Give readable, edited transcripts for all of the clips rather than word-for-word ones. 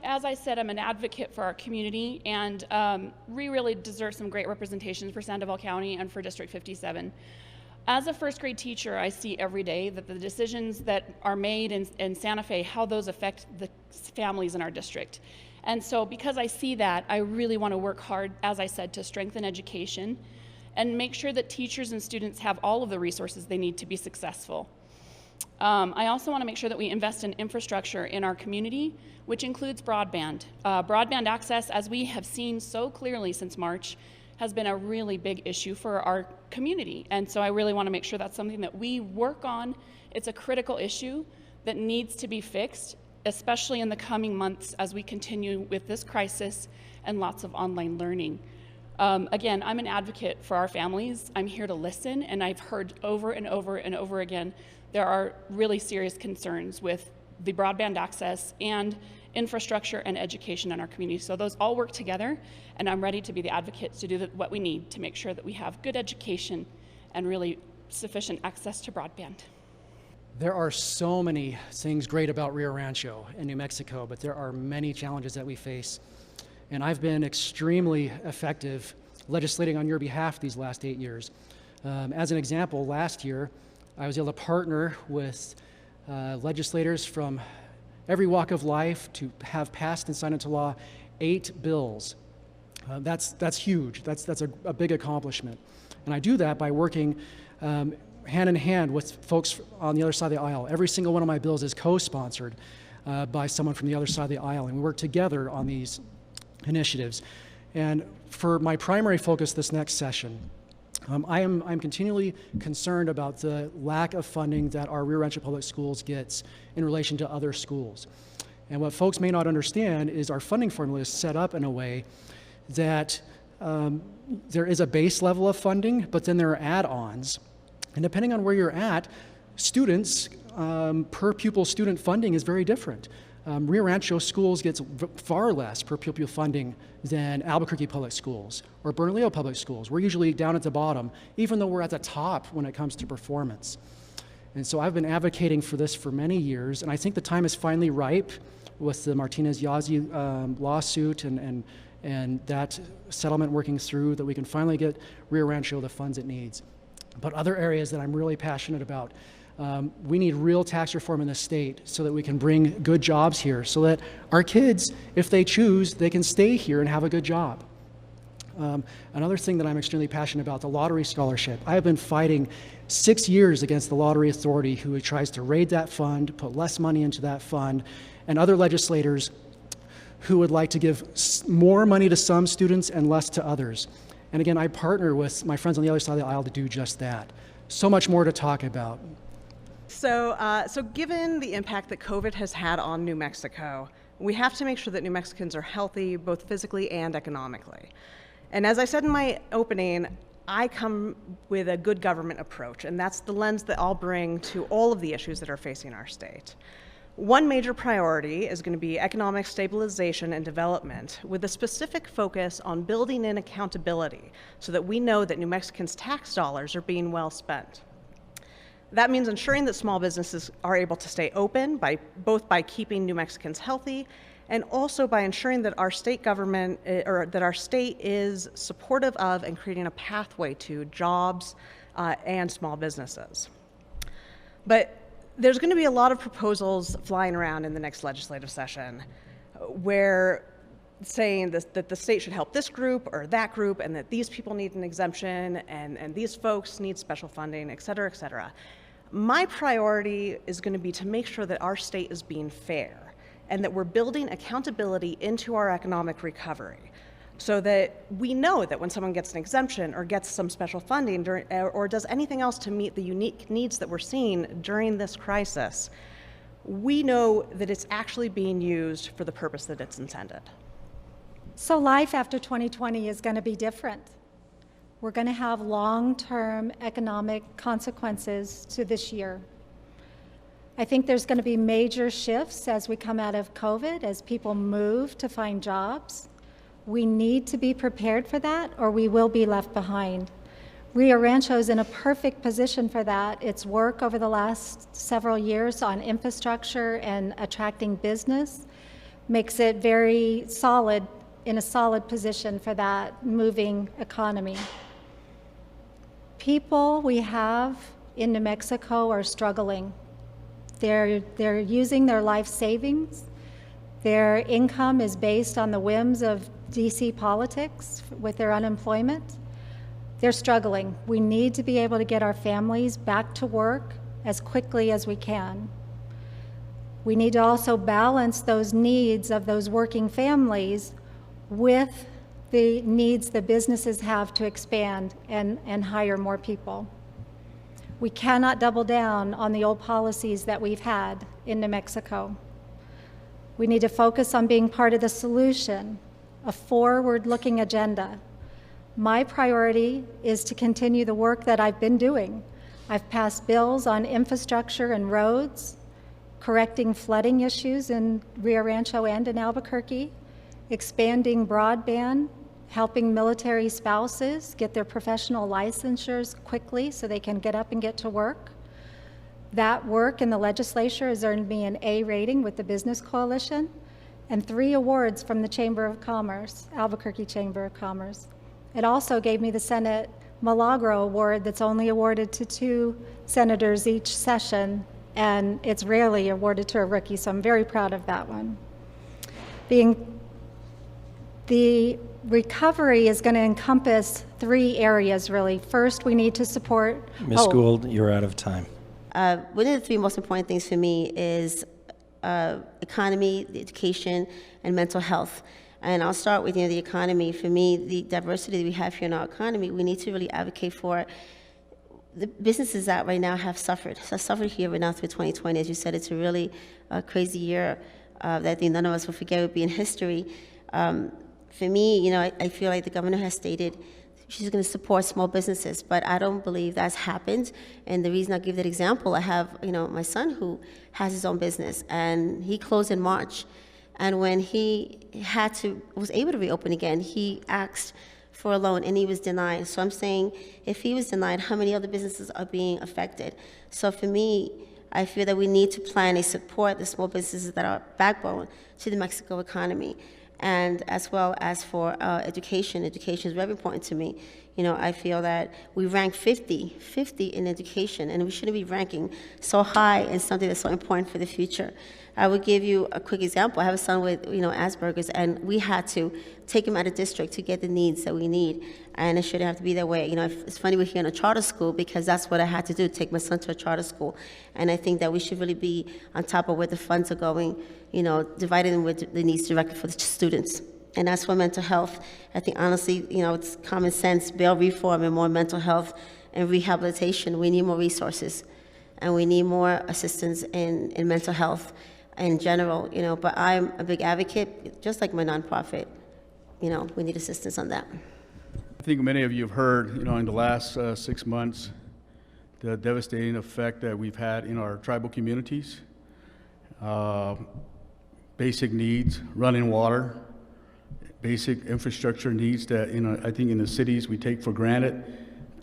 as I said, I'm an advocate for our community, and we really deserve some great representation for Sandoval County and for District 57. As a first grade teacher, I see every day that the decisions that are made in Santa Fe, how those affect the families in our district. And so because I see that, I really want to work hard, as I said, to strengthen education and make sure that teachers and students have all of the resources they need to be successful. I also want to make sure that we invest in infrastructure in our community, which includes broadband. Broadband access, as we have seen so clearly since March, has been a really big issue for our community. And so I really want to make sure that's something that we work on. It's a critical issue that needs to be fixed, especially in the coming months as we continue with this crisis and lots of online learning. Again, I'm an advocate for our families. I'm here to listen, and I've heard over and over and over again, there are really serious concerns with the broadband access and infrastructure and education in our community. So those all work together, and I'm ready to be the advocate to do what we need to make sure that we have good education and really sufficient access to broadband. There are so many things great about Rio Rancho in New Mexico, but there are many challenges that we face. And I've been extremely effective legislating on your behalf these last 8 years. As an example, last year, I was able to partner with legislators from every walk of life to have passed and signed into law 8 bills. That's huge. That's a big accomplishment. And I do that by working hand in hand with folks on the other side of the aisle. Every single one of my bills is co-sponsored by someone from the other side of the aisle, and we work together on these initiatives. And for my primary focus this next session, I'm continually concerned about the lack of funding that our Rio Rancho Public Schools gets in relation to other schools. And what folks may not understand is our funding formula is set up in a way that there is a base level of funding, but then there are add-ons. And depending on where you're at, students, per pupil student funding is very different. Rio Rancho schools gets far less per pupil funding than Albuquerque Public Schools or Bernalillo Public Schools. We're usually down at the bottom, even though we're at the top when it comes to performance. And so I've been advocating for this for many years, and I think the time is finally ripe with the Martinez-Yazzie lawsuit and that settlement working through, that we can finally get Rio Rancho the funds it needs. But other areas that I'm really passionate about, we need real tax reform in the state so that we can bring good jobs here, so that our kids, if they choose, they can stay here and have a good job. Another thing that I'm extremely passionate about, the lottery scholarship. I have been fighting 6 years against the Lottery Authority, who tries to raid that fund, put less money into that fund, and other legislators who would like to give more money to some students and less to others. And again, I partner with my friends on the other side of the aisle to do just that. So much more to talk about. So given the impact that COVID has had on New Mexico, we have to make sure that New Mexicans are healthy, both physically and economically. And as I said in my opening, I come with a good government approach, and that's the lens that I'll bring to all of the issues that are facing our state. One major priority is going to be economic stabilization and development, with a specific focus on building in accountability so that we know that New Mexicans' tax dollars are being well spent. That means ensuring that small businesses are able to stay open, both by keeping New Mexicans healthy and also by ensuring that our state government, or that our state is supportive of and creating a pathway to jobs and small businesses. But there's going to be a lot of proposals flying around in the next legislative session where saying that the state should help this group or that group, and that these people need an exemption, and these folks need special funding, et cetera, et cetera. My priority is going to be to make sure that our state is being fair and that we're building accountability into our economic recovery, so that we know that when someone gets an exemption or gets some special funding or does anything else to meet the unique needs that we're seeing during this crisis, we know that it's actually being used for the purpose that it's intended. So life after 2020 is going to be different. We're going to have long-term economic consequences to this year. I think there's going to be major shifts as we come out of COVID, as people move to find jobs. We need to be prepared for that, or we will be left behind. Rio Rancho is in a perfect position for that. Its work over the last several years on infrastructure and attracting business makes it very solid, in a solid position for that moving economy. People we have in New Mexico are struggling. They're using their life savings. Their income is based on the whims of DC politics with their unemployment. They're struggling. We need to be able to get our families back to work as quickly as we can. We need to also balance those needs of those working families with the needs the businesses have to expand and hire more people. We cannot double down on the old policies that we've had in New Mexico. We need to focus on being part of the solution, a forward-looking agenda. My priority is to continue the work that I've been doing. I've passed bills on infrastructure and roads, correcting flooding issues in Rio Rancho and in Albuquerque, expanding broadband, helping military spouses get their professional licensures quickly so they can get up and get to work. That work in the legislature has earned me an A rating with the Business Coalition and 3 awards from the Chamber of Commerce, Albuquerque Chamber of Commerce. It also gave me the Senate Milagro Award that's only awarded to 2 senators each session, and it's rarely awarded to a rookie, so I'm very proud of that one. The recovery is going to encompass 3 areas, really. First, we need to support... Ms. Gould, you're out of time. One of the 3 most important things for me is economy, education, and mental health. And I'll start with the economy. For me, the diversity that we have here in our economy, we need to really advocate for the businesses that right now have suffered. So suffered here right now through 2020. As you said, it's a really crazy year that I think none of us will forget would be in history. For me, I feel like the governor has stated she's going to support small businesses, but I don't believe that's happened. And the reason I give that example, I have, my son who has his own business, and he closed in March. And when he was able to reopen again, he asked for a loan and he was denied. So I'm saying, if he was denied, how many other businesses are being affected? So for me, I feel that we need to plan and support the small businesses that are backbone to the Mexico economy. And as well as for education. Education is very important to me. I feel that we rank 50 in education, and we shouldn't be ranking so high in something that's so important for the future. I would give you a quick example. I have a son with, Asperger's, and we had to take him out of district to get the needs that we need. And it shouldn't have to be that way. It's funny we're here in a charter school because that's what I had to do, take my son to a charter school. And I think that we should really be on top of where the funds are going, dividing them with the needs directly for the students. And that's for mental health. I think honestly, it's common sense, bail reform and more mental health and rehabilitation. We need more resources and we need more assistance in mental health in general, but I'm a big advocate, just like my nonprofit, we need assistance on that. I think many of you have heard, in the last 6 months, the devastating effect that we've had in our tribal communities. Basic needs, running water, basic infrastructure needs that, I think in the cities we take for granted.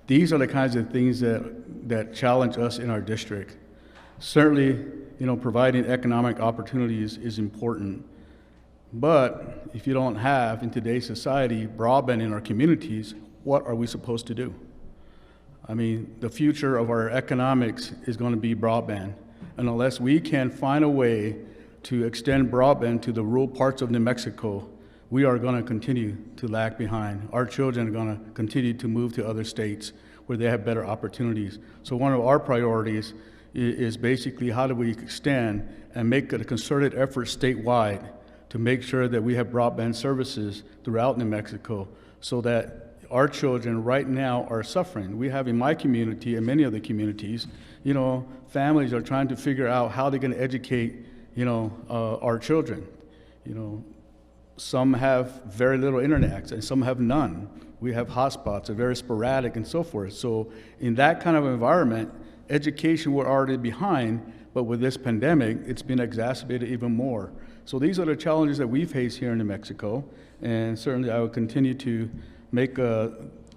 These are the kinds of things that challenge us in our district. Certainly, providing economic opportunities is important. But if you don't have, in today's society, broadband in our communities, what are we supposed to do? I mean, the future of our economics is going to be broadband. And unless we can find a way to extend broadband to the rural parts of New Mexico, we are going to continue to lag behind. Our children are going to continue to move to other states where they have better opportunities. So one of our priorities is basically how do we extend and make a concerted effort statewide to make sure that we have broadband services throughout New Mexico so that our children right now are suffering. We have in my community and many other communities, families are trying to figure out how they're going to educate, our children. Some have very little internet access and some have none. We have hotspots, are very sporadic and so forth. So in that kind of environment, education we're already behind, but with this pandemic, it's been exacerbated even more. So these are the challenges that we face here in New Mexico, and certainly I will continue to make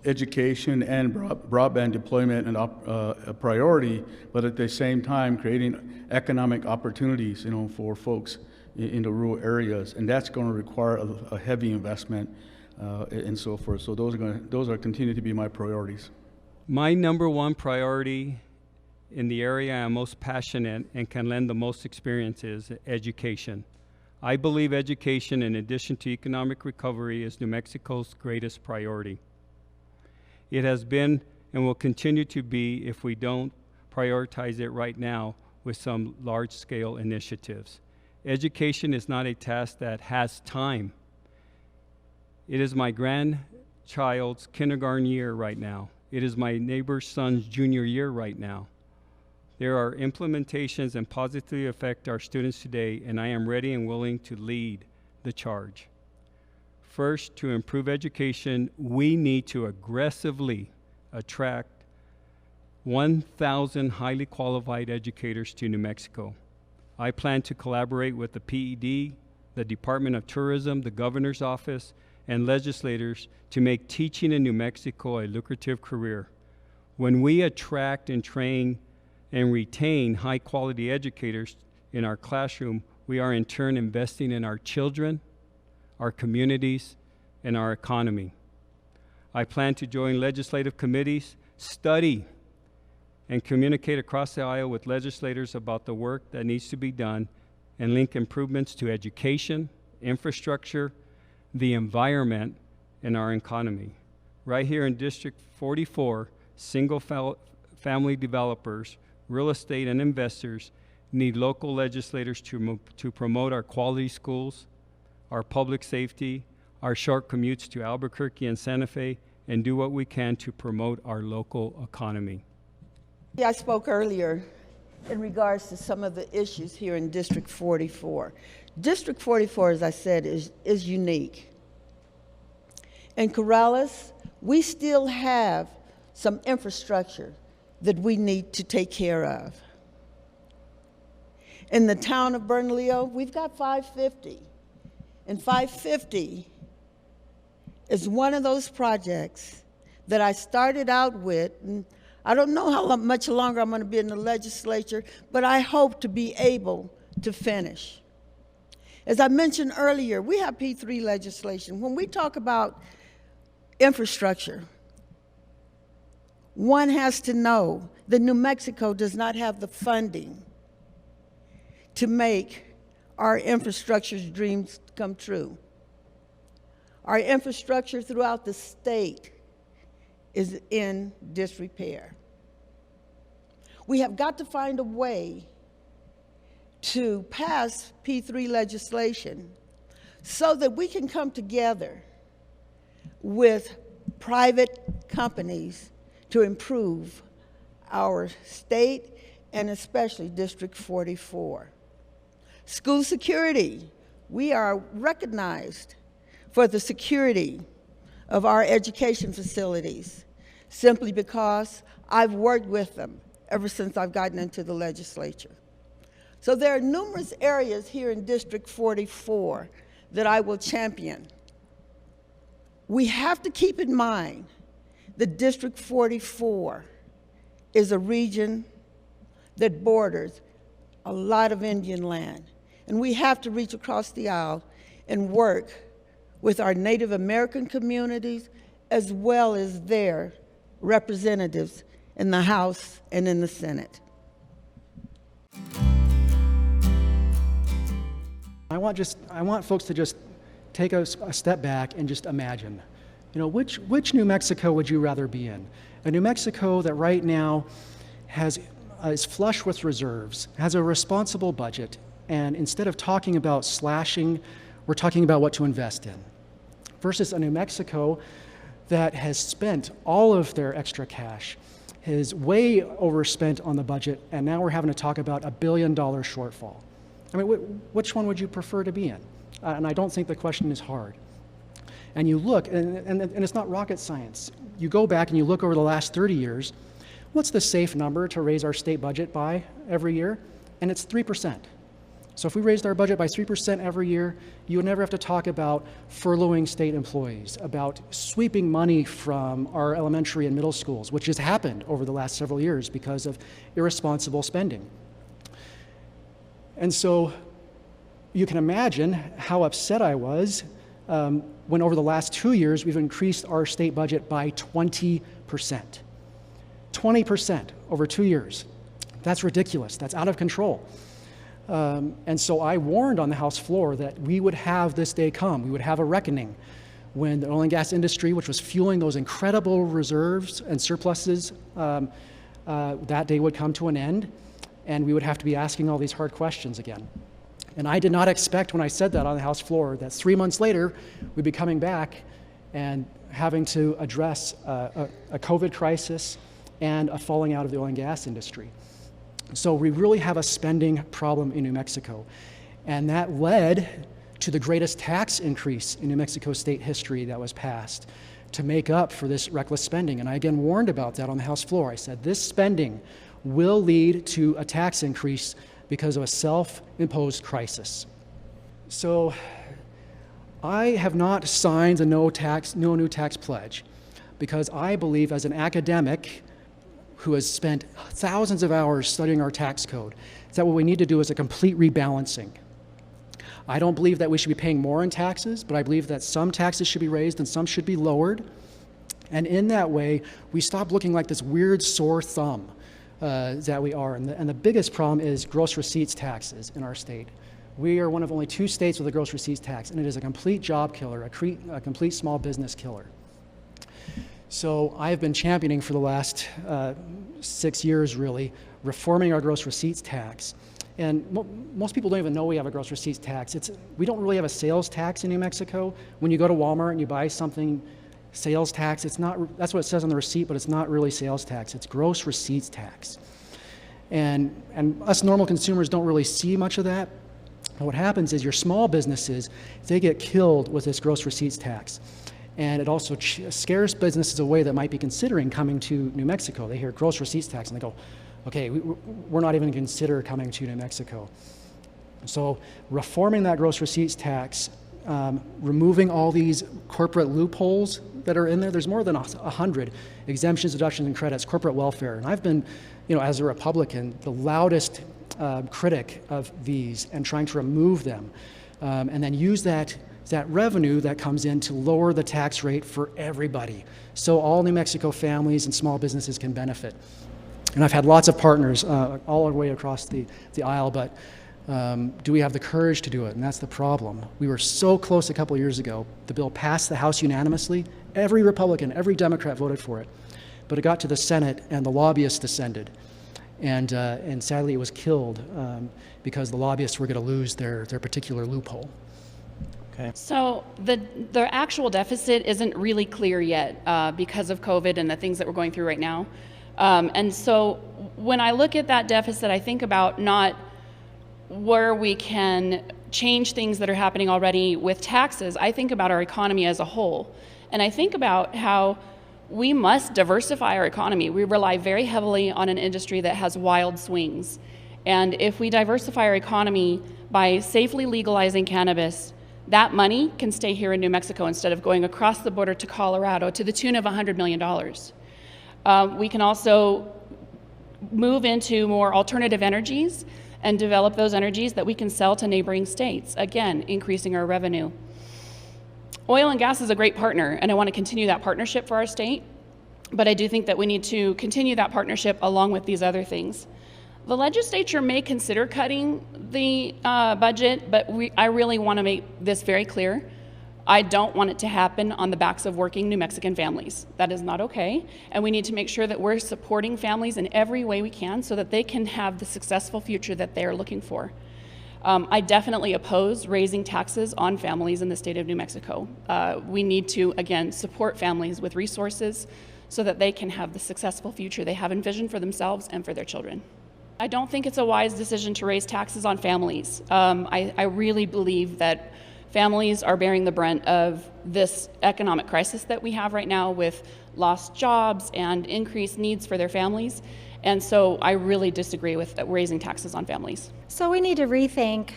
education and broadband deployment a priority, but at the same time creating economic opportunities, for folks, in the rural areas, and that's going to require a heavy investment and so forth. So those are continue to be my priorities. My number one priority in the area I'm most passionate and can lend the most experience is education. I believe education, in addition to economic recovery, is New Mexico's greatest priority. It has been and will continue to be if we don't prioritize it right now with some large-scale initiatives. Education is not a task that has time. It is my grandchild's kindergarten year right now. It is my neighbor's son's junior year right now. There are implementations and positively affect our students today, and I am ready and willing to lead the charge. First, to improve education, we need to aggressively attract 1,000 highly qualified educators to New Mexico. I plan to collaborate with the PED, the Department of Tourism, the Governor's Office, and legislators to make teaching in New Mexico a lucrative career. When we attract and train and retain high-quality educators in our classroom, we are in turn investing in our children, our communities, and our economy. I plan to join legislative committees, study, and communicate across the aisle with legislators about the work that needs to be done and link improvements to education, infrastructure, the environment, and our economy. Right here in District 44, single-family developers, real estate, and investors need local legislators to promote our quality schools, our public safety, our short commutes to Albuquerque and Santa Fe, and do what we can to promote our local economy. I spoke earlier in regards to some of the issues here in District 44. District 44, as I said, is unique. In Corrales, we still have some infrastructure that we need to take care of. In the town of Bernalillo, we've got 550. And 550 is one of those projects that I started out with, and I don't know how much longer I'm going to be in the legislature, but I hope to be able to finish. As I mentioned earlier, we have P3 legislation. When we talk about infrastructure, one has to know that New Mexico does not have the funding to make our infrastructure's dreams come true. Our infrastructure throughout the state is in disrepair. We have got to find a way to pass P3 legislation so that we can come together with private companies to improve our state and especially District 44. School security. We are recognized for the security of our education facilities simply because I've worked with them ever since I've gotten into the legislature. So there are numerous areas here in District 44 that I will champion. We have to keep in mind that District 44 is a region that borders a lot of Indian land. And we have to reach across the aisle and work with our Native American communities as well as their representatives in the House and in the Senate. I want folks to just take a step back and just imagine, you know, which New Mexico would you rather be in? A New Mexico that right now is flush with reserves, has a responsible budget, and instead of talking about slashing, we're talking about what to invest in. Versus a New Mexico that has spent all of their extra cash, is way overspent on the budget, and now we're having to talk about $1 billion shortfall. I mean, which one would you prefer to be in? And I don't think the question is hard. And you look, and it's not rocket science. You go back and you look over the last 30 years, what's the safe number to raise our state budget by every year? And it's 3%. So if we raised our budget by 3% every year, you would never have to talk about furloughing state employees, about sweeping money from our elementary and middle schools, which has happened over the last several years because of irresponsible spending. And so, you can imagine how upset I was when over the last 2 years we've increased our state budget by 20%. 20% over 2 years. That's ridiculous. That's out of control. And so I warned on the House floor that we would have this day come. We would have a reckoning when the oil and gas industry, which was fueling those incredible reserves and surpluses, that day would come to an end, and we would have to be asking all these hard questions again. And I did not expect when I said that on the House floor that 3 months later we'd be coming back and having to address a COVID crisis and a falling out of the oil and gas industry. So we really have a spending problem in New Mexico. And that led to the greatest tax increase in New Mexico state history that was passed to make up for this reckless spending. And I again warned about that on the House floor. I said this spending will lead to a tax increase because of a self-imposed crisis. So I have not signed a no new tax pledge because I believe as an academic who has spent thousands of hours studying our tax code, that what we need to do is a complete rebalancing. I don't believe that we should be paying more in taxes, but I believe that some taxes should be raised and some should be lowered. And in that way, we stop looking like this weird sore thumb that we are. And the biggest problem is gross receipts taxes in our state. We are one of only 2 states with a gross receipts tax, and it is a complete job killer, a complete small business killer. So I've been championing for the last 6 years, really, reforming our gross receipts tax. And most people don't even know we have a gross receipts tax. We don't really have a sales tax in New Mexico. When you go to Walmart and you buy something, sales tax, that's what it says on the receipt, but it's not really sales tax. It's gross receipts tax. And us normal consumers don't really see much of that. And what happens is your small businesses, they get killed with this gross receipts tax. And it also scares businesses away that might be considering coming to New Mexico. They hear gross receipts tax and they go, okay, we're not even going to consider coming to New Mexico. So reforming that gross receipts tax, removing all these corporate loopholes that are in there. There's more than 100 exemptions, deductions, and credits, corporate welfare. And I've been, as a Republican, the loudest critic of these and trying to remove them and then use that revenue that comes in to lower the tax rate for everybody so all New Mexico families and small businesses can benefit. And I've had lots of partners all the way across the aisle, but do we have the courage to do it? And that's the problem. We were so close a couple of years ago. The bill passed the House unanimously. Every Republican, every Democrat voted for it. But it got to the Senate and the lobbyists descended. And sadly it was killed because the lobbyists were going to lose their particular loophole. Okay. So the actual deficit isn't really clear yet because of COVID and the things that we're going through right now. And so when I look at that deficit, I think about not where we can change things that are happening already with taxes. I think about our economy as a whole. And I think about how we must diversify our economy. We rely very heavily on an industry that has wild swings. And if we diversify our economy by safely legalizing cannabis, that money can stay here in New Mexico instead of going across the border to Colorado to the tune of $100 million. We can also move into more alternative energies and develop those energies that we can sell to neighboring states, again, increasing our revenue. Oil and gas is a great partner, and I want to continue that partnership for our state, but I do think that we need to continue that partnership along with these other things. The legislature may consider cutting the budget, but I really want to make this very clear. I don't want it to happen on the backs of working New Mexican families. That is not okay, and we need to make sure that we're supporting families in every way we can so that they can have the successful future that they are looking for. I definitely oppose raising taxes on families in the state of New Mexico. We need to, again, support families with resources so that they can have the successful future they have envisioned for themselves and for their children. I don't think it's a wise decision to raise taxes on families. I really believe that families are bearing the brunt of this economic crisis that we have right now with lost jobs and increased needs for their families. And so I really disagree with raising taxes on families. So we need to rethink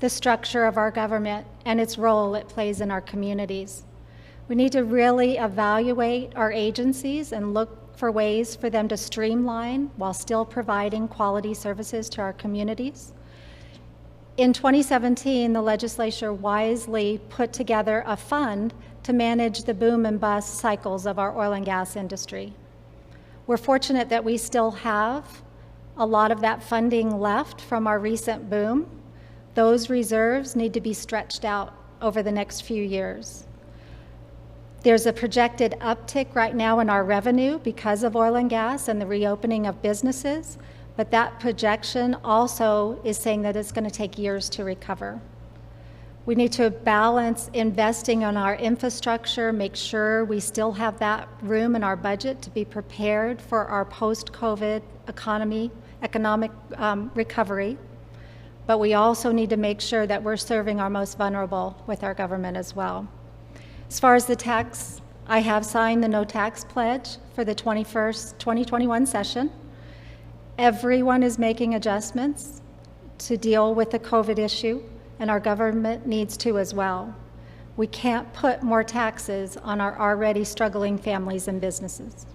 the structure of our government and its role it plays in our communities. We need to really evaluate our agencies and look for ways for them to streamline while still providing quality services to our communities. In 2017, the legislature wisely put together a fund to manage the boom and bust cycles of our oil and gas industry. We're fortunate that we still have a lot of that funding left from our recent boom. Those reserves need to be stretched out over the next few years. There's a projected uptick right now in our revenue because of oil and gas and the reopening of businesses, but that projection also is saying that it's going to take years to recover. We need to balance investing on our infrastructure, make sure we still have that room in our budget to be prepared for our post-COVID economic recovery. But we also need to make sure that we're serving our most vulnerable with our government as well. As far as the tax, I have signed the no tax pledge for the 2021 session. Everyone is making adjustments to deal with the COVID issue, and our government needs to as well. We can't put more taxes on our already struggling families and businesses.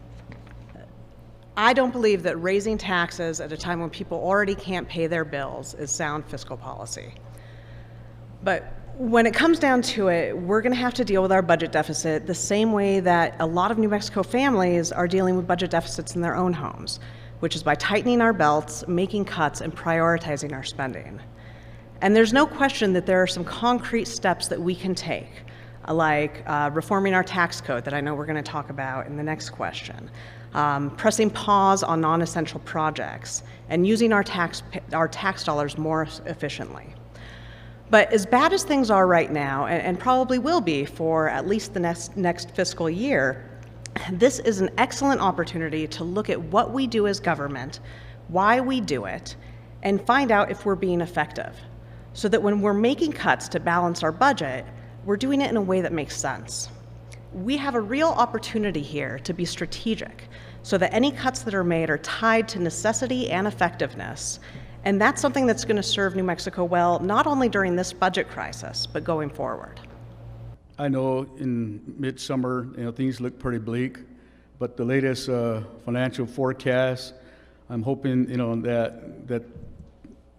I don't believe that raising taxes at a time when people already can't pay their bills is sound fiscal policy. But when it comes down to it, we're going to have to deal with our budget deficit the same way that a lot of New Mexico families are dealing with budget deficits in their own homes, which is by tightening our belts, making cuts, and prioritizing our spending. And there's no question that there are some concrete steps that we can take, like reforming our tax code that I know we're going to talk about in the next question, pressing pause on non-essential projects, and using our tax dollars more efficiently. But as bad as things are right now, and probably will be for at least the next fiscal year, this is an excellent opportunity to look at what we do as government, why we do it, and find out if we're being effective, so that when we're making cuts to balance our budget, we're doing it in a way that makes sense. We have a real opportunity here to be strategic, so that any cuts that are made are tied to necessity and effectiveness. And that's something that's going to serve New Mexico well, not only during this budget crisis, but going forward. I know in midsummer, things look pretty bleak, but the latest financial forecast, I'm hoping, that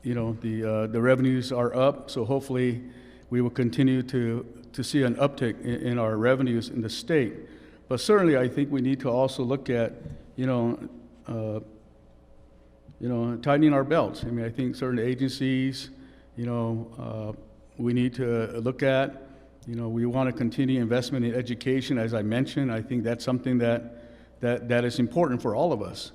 the revenues are up. So hopefully, we will continue to see an uptick in our revenues in the state. But certainly, I think we need to also look at, tightening our belts. I mean, I think certain agencies, we need to look at. We want to continue investment in education, as I mentioned. I think that's something that is important for all of us.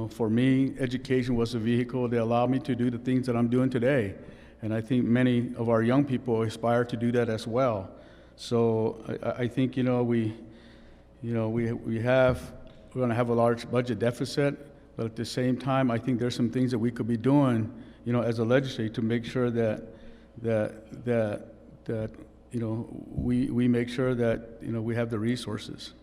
For me, education was a vehicle that allowed me to do the things that I'm doing today. And I think many of our young people aspire to do that as well. So I think, we're going to have a large budget deficit, but at the same time, I think there's some things that we could be doing, as a legislature to make sure that we make sure that, we have the resources.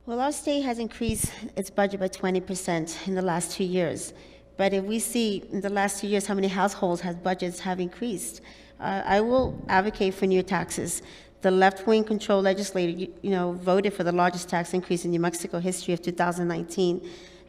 Well, our state has increased its budget by 20% in the last 2 years. But if we see in the last 2 years how many households budgets have increased, I will advocate for new taxes. The left-wing controlled legislature, voted for the largest tax increase in New Mexico history of 2019.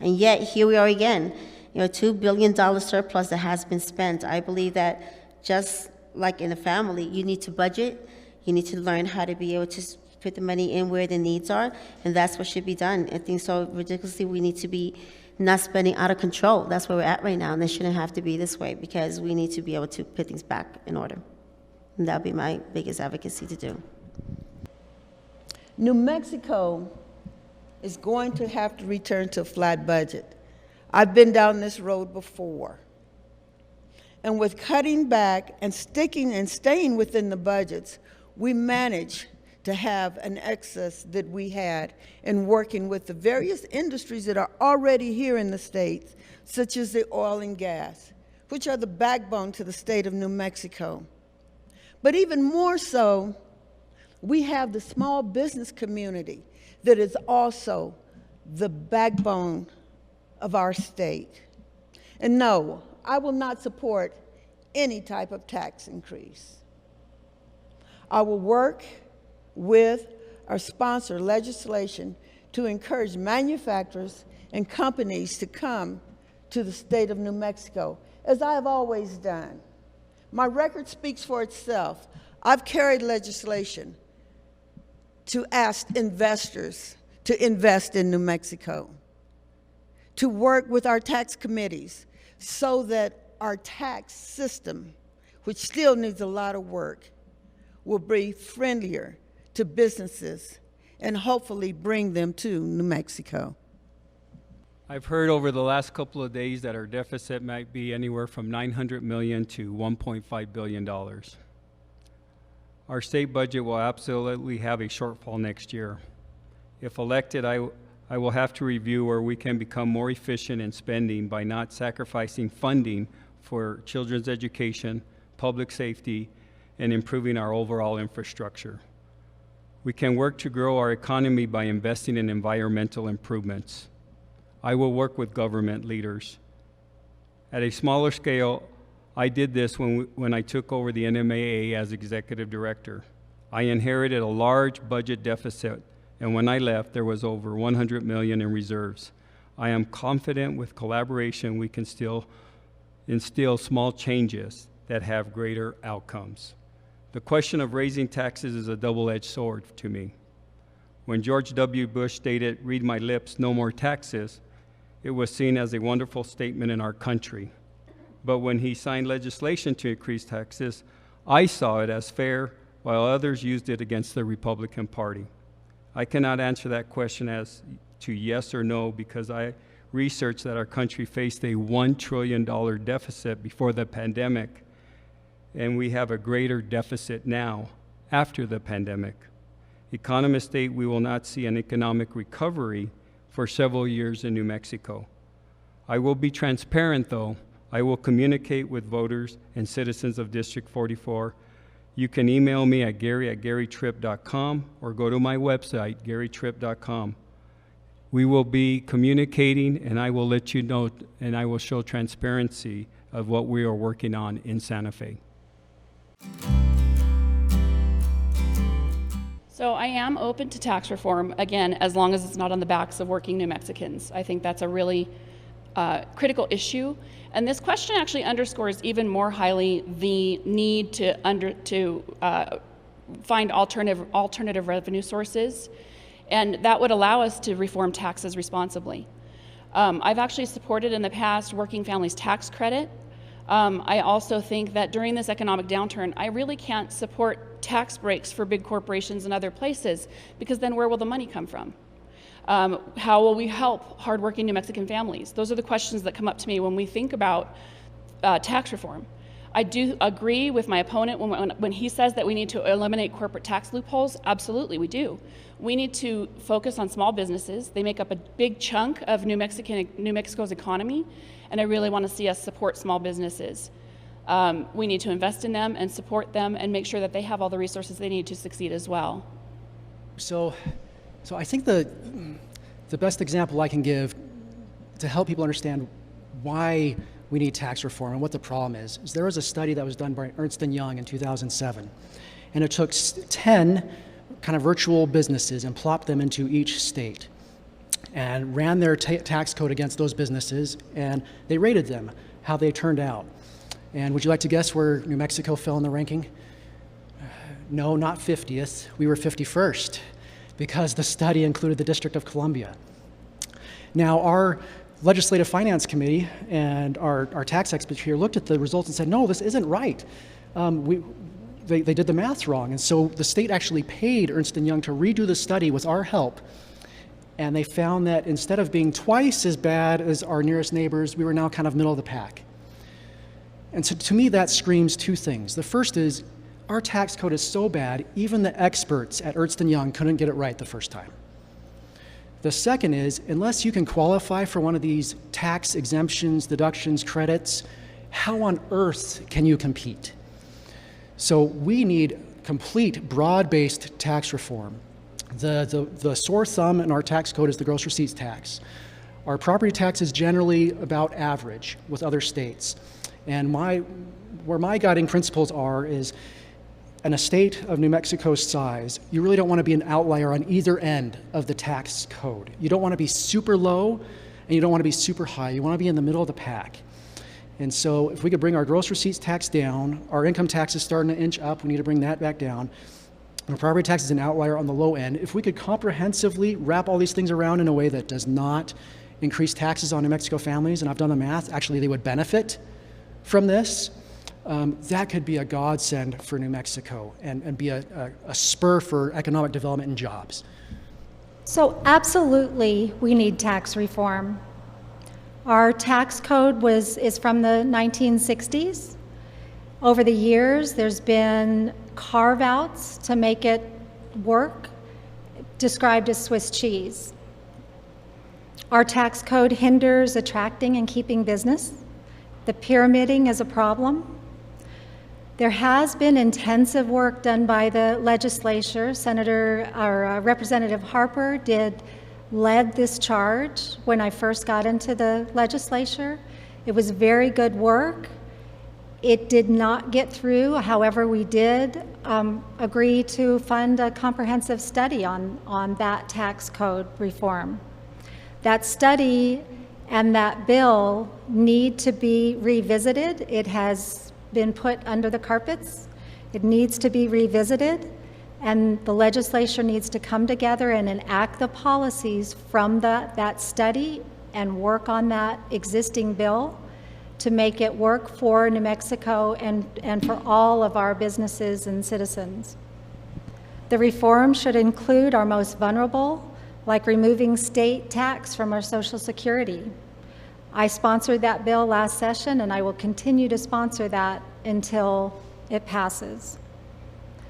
And yet, here we are again, $2 billion surplus that has been spent. I believe that just like in a family, you need to budget. You need to learn how to be able to put the money in where the needs are, and that's what should be done. I think so ridiculously we need to be not spending out of control. That's where we're at right now, and it shouldn't have to be this way because we need to be able to put things back in order. And that would be my biggest advocacy to do. New Mexico is going to have to return to a flat budget. I've been down this road before. And with cutting back and sticking and staying within the budgets, we managed to have an excess that we had in working with the various industries that are already here in the state, such as the oil and gas, which are the backbone to the state of New Mexico. But even more so, we have the small business community that is also the backbone of our state. And no, I will not support any type of tax increase. I will work with or sponsor legislation to encourage manufacturers and companies to come to the state of New Mexico as I have always done. My record speaks for itself. I've carried legislation to ask investors to invest in New Mexico, to work with our tax committees so that our tax system, which still needs a lot of work, will be friendlier to businesses and hopefully bring them to New Mexico. I've heard over the last couple of days that our deficit might be anywhere from $900 million to $1.5 billion. Our state budget will absolutely have a shortfall next year. If elected, I will have to review where we can become more efficient in spending by not sacrificing funding for children's education, public safety, and improving our overall infrastructure. We can work to grow our economy by investing in environmental improvements. I will work with government leaders. At a smaller scale, I did this when I took over the NMAA as executive director. I inherited a large budget deficit, and when I left, there was over $100 million in reserves. I am confident with collaboration we can still instill small changes that have greater outcomes. The question of raising taxes is a double-edged sword to me. When George W. Bush stated, "Read my lips, no more taxes," it was seen as a wonderful statement in our country. But when he signed legislation to increase taxes, I saw it as fair, while others used it against the Republican Party. I cannot answer that question as to yes or no because I researched that our country faced a $1 trillion deficit before the pandemic, and we have a greater deficit now after the pandemic. Economists state we will not see an economic recovery for several years in New Mexico. I will be transparent, though. I will communicate with voters and citizens of District 44. You can email me at gary@garytripp.com or go to my website, garytripp.com. We will be communicating, and I will let you know, and I will show transparency of what we are working on in Santa Fe. So I am open to tax reform, again, as long as it's not on the backs of working New Mexicans. I think that's a really critical issue. And this question actually underscores even more highly the need to find alternative revenue sources, and that would allow us to reform taxes responsibly. I've actually supported in the past working families tax credit. I also think that during this economic downturn, I really can't support tax breaks for big corporations and other places, because then where will the money come from? How will we help hardworking New Mexican families? Those are the questions that come up to me when we think about tax reform. I do agree with my opponent when he says that we need to eliminate corporate tax loopholes. Absolutely, we do. We need to focus on small businesses. They make up a big chunk of New Mexico's economy, and I really want to see us support small businesses. We need to invest in them and support them and make sure that they have all the resources they need to succeed as well. So I think the best example I can give to help people understand why we need tax reform and what the problem is there was a study that was done by Ernst & Young in 2007, and it took 10 kind of virtual businesses and plopped them into each state and ran their tax code against those businesses, and they rated them, how they turned out. And would you like to guess where New Mexico fell in the ranking? No, not 50th. We were 51st. Because the study included the District of Columbia. Now, our Legislative Finance Committee and our tax experts here looked at the results and said, no, this isn't right. They did the math wrong. And so the state actually paid Ernst & Young to redo the study with our help. And they found that instead of being twice as bad as our nearest neighbors, we were now kind of middle of the pack. And so to me, that screams two things. The first is, our tax code is so bad, even the experts at Ernst & Young couldn't get it right the first time. The second is, unless you can qualify for one of these tax exemptions, deductions, credits, how on earth can you compete? So we need complete broad-based tax reform. The sore thumb in our tax code is the gross receipts tax. Our property tax is generally about average with other states. And where my guiding principles are is, in a state of New Mexico's size, you really don't want to be an outlier on either end of the tax code. You don't want to be super low, and you don't want to be super high. You want to be in the middle of the pack. And so if we could bring our gross receipts tax down, our income tax is starting to inch up, we need to bring that back down. Our property tax is an outlier on the low end. If we could comprehensively wrap all these things around in a way that does not increase taxes on New Mexico families, and I've done the math, actually they would benefit from this, that could be a godsend for New Mexico and be a spur for economic development and jobs. So absolutely, we need tax reform. Our tax code is from the 1960s. Over the years, there's been carve-outs to make it work, described as Swiss cheese. Our tax code hinders attracting and keeping business. The pyramiding is a problem. There has been intensive work done by the legislature. Representative Harper led this charge when I first got into the legislature. It was very good work. It did not get through. However, we did agree to fund a comprehensive study on that tax code reform. That study and that bill need to be revisited. It has been put under the carpets. It needs to be revisited, and the legislature needs to come together and enact the policies from that study and work on that existing bill to make it work for New Mexico and for all of our businesses and citizens. The reform should include our most vulnerable, like removing state tax from our Social Security. I sponsored that bill last session, and I will continue to sponsor that until it passes.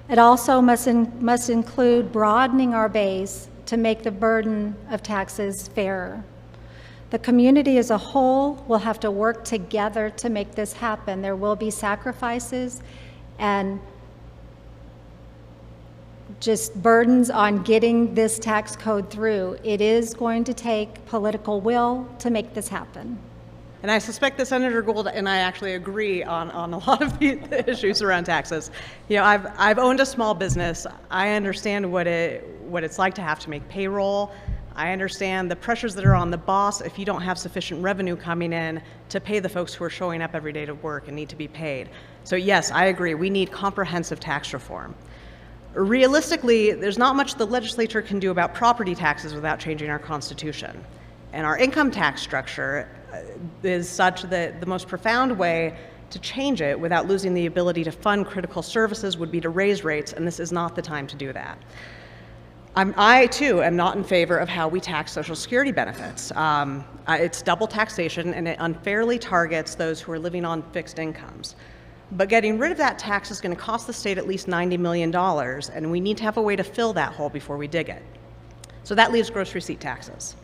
It also must include broadening our base to make the burden of taxes fairer. The community as a whole will have to work together to make this happen. There will be sacrifices and just burdens on getting this tax code through. It is going to take political will to make this happen. And I suspect that Senator Gould and I actually agree on a lot of the issues around taxes. You know, I've owned a small business. I understand what it's like to have to make payroll. I understand the pressures that are on the boss if you don't have sufficient revenue coming in to pay the folks who are showing up every day to work and need to be paid. So yes, I agree, we need comprehensive tax reform. Realistically, there's not much the legislature can do about property taxes without changing our Constitution. And our income tax structure is such that the most profound way to change it without losing the ability to fund critical services would be to raise rates, and this is not the time to do that. I too am not in favor of how we tax Social Security benefits. It's double taxation, and it unfairly targets those who are living on fixed incomes. But getting rid of that tax is going to cost the state at least $90 million, and we need to have a way to fill that hole before we dig it. So that leaves gross receipt taxes.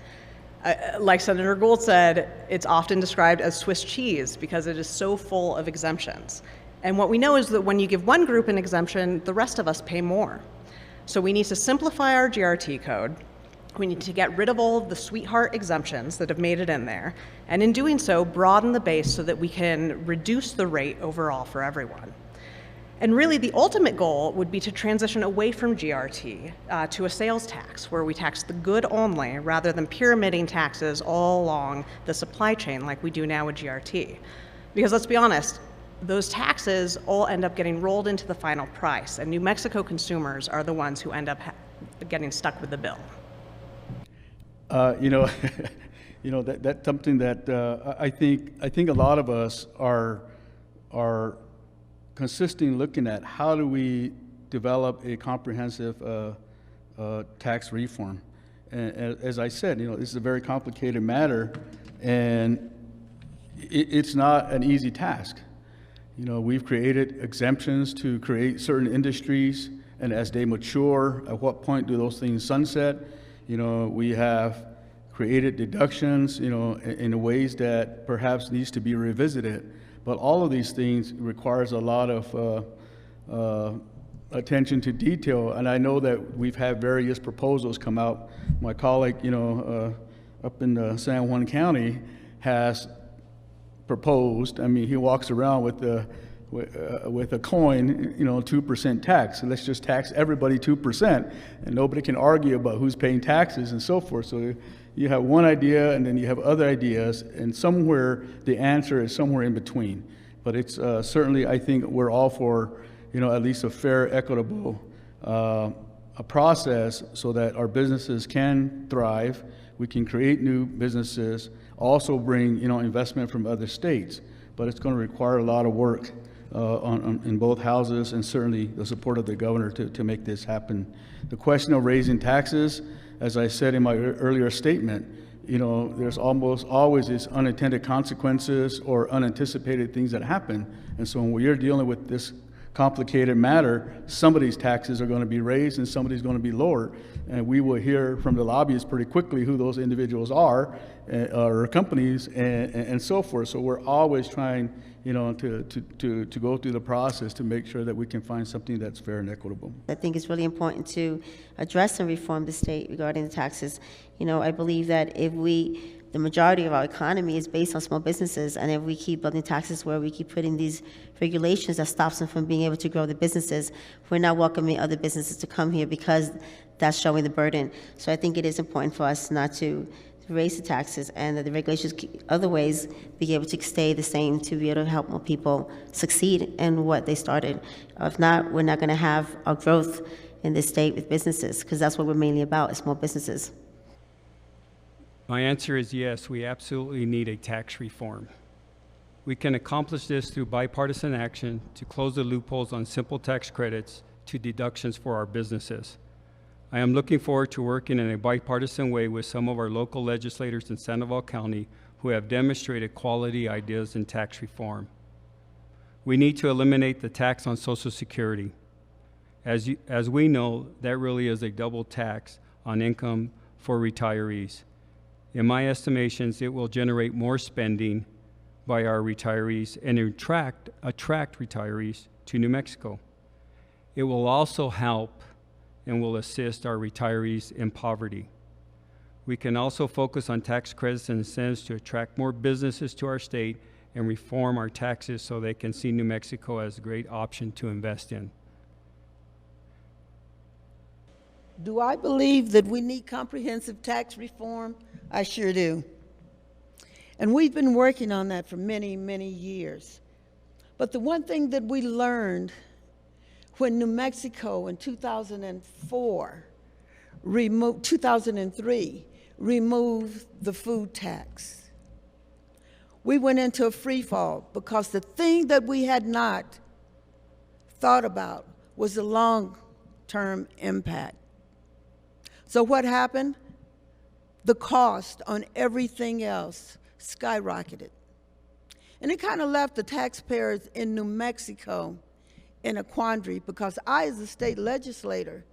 Like Senator Gould said, it's often described as Swiss cheese because it is so full of exemptions. And what we know is that when you give one group an exemption, the rest of us pay more. So we need to simplify our GRT code. We need to get rid of all of the sweetheart exemptions that have made it in there, and in doing so, broaden the base so that we can reduce the rate overall for everyone. And really, the ultimate goal would be to transition away from GRT to a sales tax, where we tax the good only, rather than pyramiding taxes all along the supply chain like we do now with GRT. Because let's be honest, those taxes all end up getting rolled into the final price, and New Mexico consumers are the ones who end up getting stuck with the bill. That's something that I think a lot of us are consistently looking at. How do we develop a comprehensive tax reform? And as I said, this is a very complicated matter, and it's not an easy task. We've created exemptions to create certain industries, and as they mature, at what point do those things sunset? We have created deductions, in ways that perhaps needs to be revisited. But all of these things requires a lot of attention to detail. And I know that we've had various proposals come out. My colleague, up in San Juan County has proposed. I mean, he walks around with a coin, 2% tax. Let's just tax everybody 2%, and nobody can argue about who's paying taxes and so forth. So, you have one idea and then you have other ideas, and somewhere the answer is somewhere in between. But it's certainly, I think we're all for, at least a fair, equitable a process so that our businesses can thrive, we can create new businesses, also bring, investment from other states. But it's going to require a lot of work in both houses, and certainly the support of the governor to make this happen. The question of raising taxes, as I said in my earlier statement, there's almost always these unintended consequences or unanticipated things that happen. And so when you're dealing with this complicated matter, somebody's taxes are going to be raised and somebody's going to be lowered. And we will hear from the lobbyists pretty quickly who those individuals are, or companies, and so forth. So we're always trying, to go through the process to make sure that we can find something that's fair and equitable. I think it's really important to address and reform the state regarding the taxes. I believe that the majority of our economy is based on small businesses, and if we keep building taxes where we keep putting these regulations that stops them from being able to grow the businesses, we're not welcoming other businesses to come here because that's showing the burden. So I think it is important for us not to raise the taxes, and that the regulations other ways be able to stay the same to be able to help more people succeed in what they started. If not, we're not going to have our growth in this state with businesses, because that's what we're mainly about, is small businesses. My answer is yes, we absolutely need a tax reform. We can accomplish this through bipartisan action to close the loopholes on simple tax credits to deductions for our businesses. I am looking forward to working in a bipartisan way with some of our local legislators in Sandoval County who have demonstrated quality ideas in tax reform. We need to eliminate the tax on Social Security. As we know, that really is a double tax on income for retirees. In my estimations, it will generate more spending by our retirees and attract retirees to New Mexico. It will also help and will assist our retirees in poverty. We can also focus on tax credits and incentives to attract more businesses to our state and reform our taxes so they can see New Mexico as a great option to invest in. Do I believe that we need comprehensive tax reform? I sure do. And we've been working on that for many, many years. But the one thing that we learned when New Mexico in 2003 removed the food tax, we went into a free fall because the thing that we had not thought about was the long-term impact. So what happened? The cost on everything else skyrocketed. And it kind of left the taxpayers in New Mexico in a quandary, because I, as a state legislator,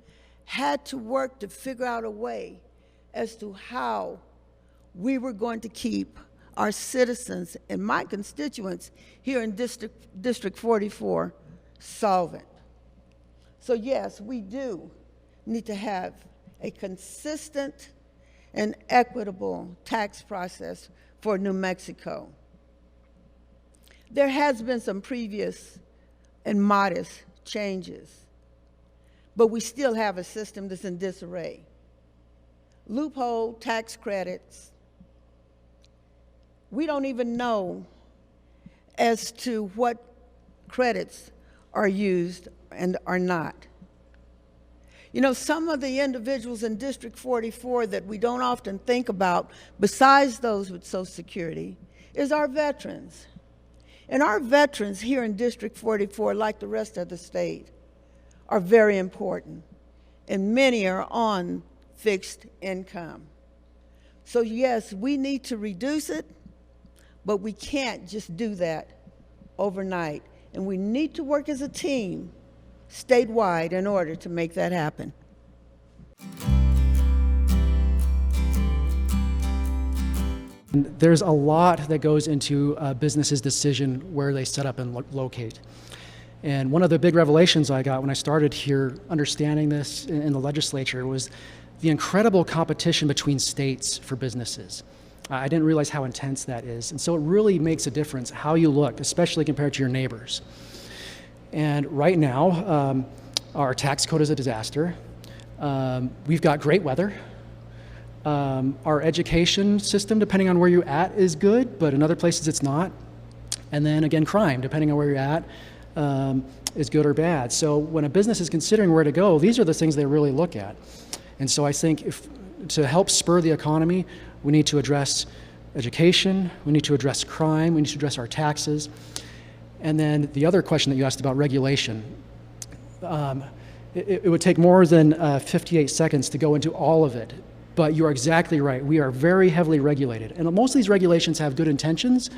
had to work to figure out a way as to how we were going to keep our citizens and my constituents here in District 44 solvent. So yes, we do need to have a consistent and equitable tax process for New Mexico. There has been some previous and modest changes, but we still have a system that's in disarray. Loophole tax credits. We don't even know as to what credits are used and are not. Some of the individuals in District 44 that we don't often think about, besides those with Social Security, is our veterans. And our veterans here in District 44, like the rest of the state, are very important. And many are on fixed income. So yes, we need to reduce it, but we can't just do that overnight. And we need to work as a team statewide in order to make that happen. There's a lot that goes into a business's decision where they set up and locate. And one of the big revelations I got when I started here understanding this in the legislature was the incredible competition between states for businesses. I didn't realize how intense that is. And so it really makes a difference how you look, especially compared to your neighbors. And right now, our tax code is a disaster. We've got great weather. Our education system, depending on where you're at, is good, but in other places it's not. And then again, crime, depending on where you're at, is good or bad. So when a business is considering where to go, these are the things they really look at. And so I think to help spur the economy, we need to address education, we need to address crime, we need to address our taxes. And then the other question that you asked about regulation. It would take more than 58 seconds to go into all of it, but you are exactly right. We are very heavily regulated. And most of these regulations have good intentions,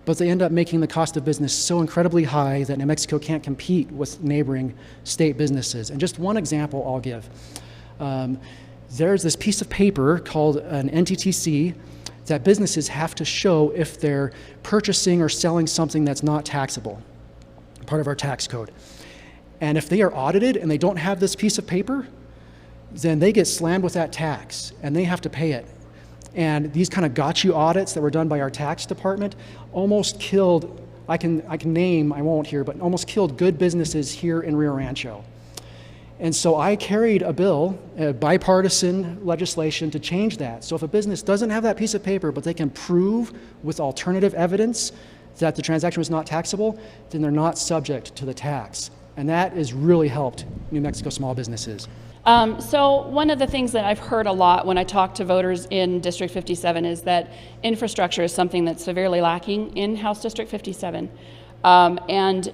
but they end up making the cost of business so incredibly high that New Mexico can't compete with neighboring state businesses. And just one example I'll give. There's this piece of paper called an NTTC that businesses have to show if they're purchasing or selling something that's not taxable, part of our tax code. And if they are audited and they don't have this piece of paper, then they get slammed with that tax and they have to pay it. And these kind of got you audits that were done by our tax department almost killed, I can name, I won't here, but almost killed good businesses here in Rio Rancho. And so I carried a bill, bipartisan legislation, to change that. So if a business doesn't have that piece of paper, but they can prove with alternative evidence that the transaction was not taxable, then they're not subject to the tax. And that has really helped New Mexico small businesses. So one of the things that I've heard a lot when I talk to voters in District 57 is that infrastructure is something that's severely lacking in House District 57. And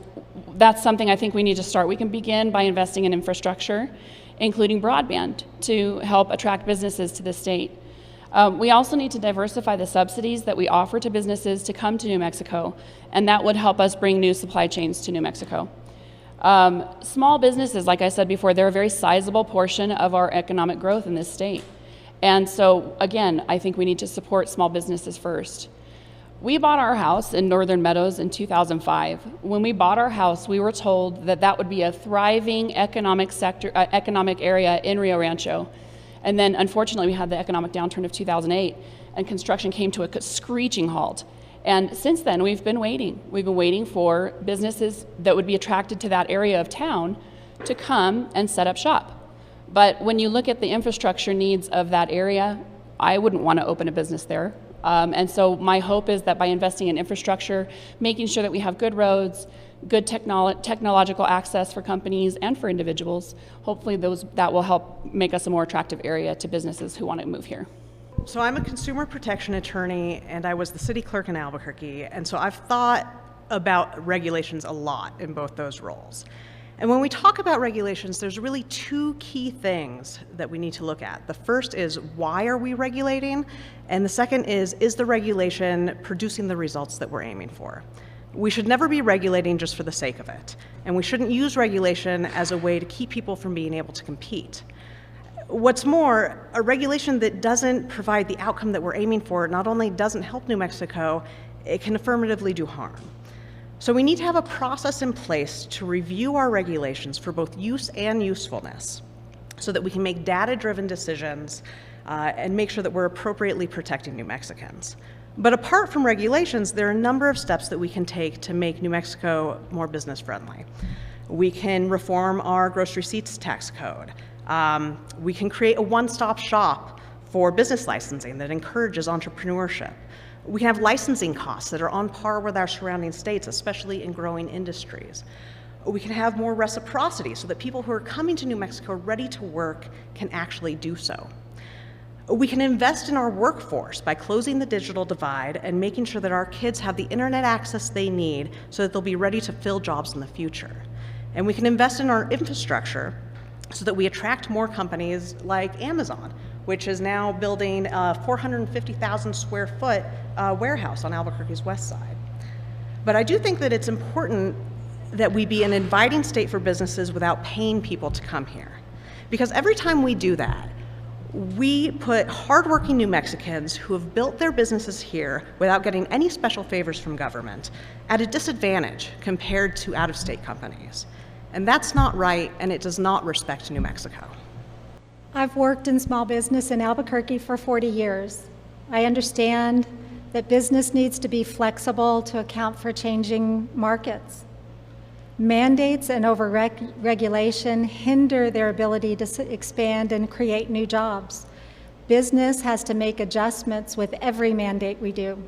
that's something I think we need to start. We can begin by investing in infrastructure, including broadband, to help attract businesses to the state. We also need to diversify the subsidies that we offer to businesses to come to New Mexico, and that would help us bring new supply chains to New Mexico. Small businesses, like I said before, they're a very sizable portion of our economic growth in this state. And so, again, I think we need to support small businesses first. We bought our house in Northern Meadows in 2005. When we bought our house, we were told that that would be a thriving economic area in Rio Rancho. And then, unfortunately, we had the economic downturn of 2008, and construction came to a screeching halt. And since then, we've been waiting. We've been waiting for businesses that would be attracted to that area of town to come and set up shop. But when you look at the infrastructure needs of that area, I wouldn't want to open a business there. And so my hope is that by investing in infrastructure, making sure that we have good roads, good technological access for companies and for individuals, hopefully that will help make us a more attractive area to businesses who want to move here. So I'm a consumer protection attorney, and I was the city clerk in Albuquerque, and so I've thought about regulations a lot in both those roles. And when we talk about regulations, there's really two key things that we need to look at. The first is, why are we regulating? And the second is the regulation producing the results that we're aiming for? We should never be regulating just for the sake of it, and we shouldn't use regulation as a way to keep people from being able to compete. What's more, a regulation that doesn't provide the outcome that we're aiming for not only doesn't help New Mexico, it can affirmatively do harm. So we need to have a process in place to review our regulations for both use and usefulness so that we can make data-driven decisions and make sure that we're appropriately protecting New Mexicans. But apart from regulations, there are a number of steps that we can take to make New Mexico more business-friendly. We can reform our gross receipts tax code. We can create a one-stop shop for business licensing that encourages entrepreneurship. We can have licensing costs that are on par with our surrounding states, especially in growing industries. We can have more reciprocity so that people who are coming to New Mexico ready to work can actually do so. We can invest in our workforce by closing the digital divide and making sure that our kids have the internet access they need so that they'll be ready to fill jobs in the future. And we can invest in our infrastructure so that we attract more companies like Amazon, which is now building a 450,000 square foot warehouse on Albuquerque's west side. But I do think that it's important that we be an inviting state for businesses without paying people to come here. Because every time we do that, we put hardworking New Mexicans who have built their businesses here without getting any special favors from government at a disadvantage compared to out-of-state companies. And that's not right, and it does not respect New Mexico. I've worked in small business in Albuquerque for 40 years. I understand that business needs to be flexible to account for changing markets. Mandates and over-regulation hinder their ability to expand and create new jobs. Business has to make adjustments with every mandate we do.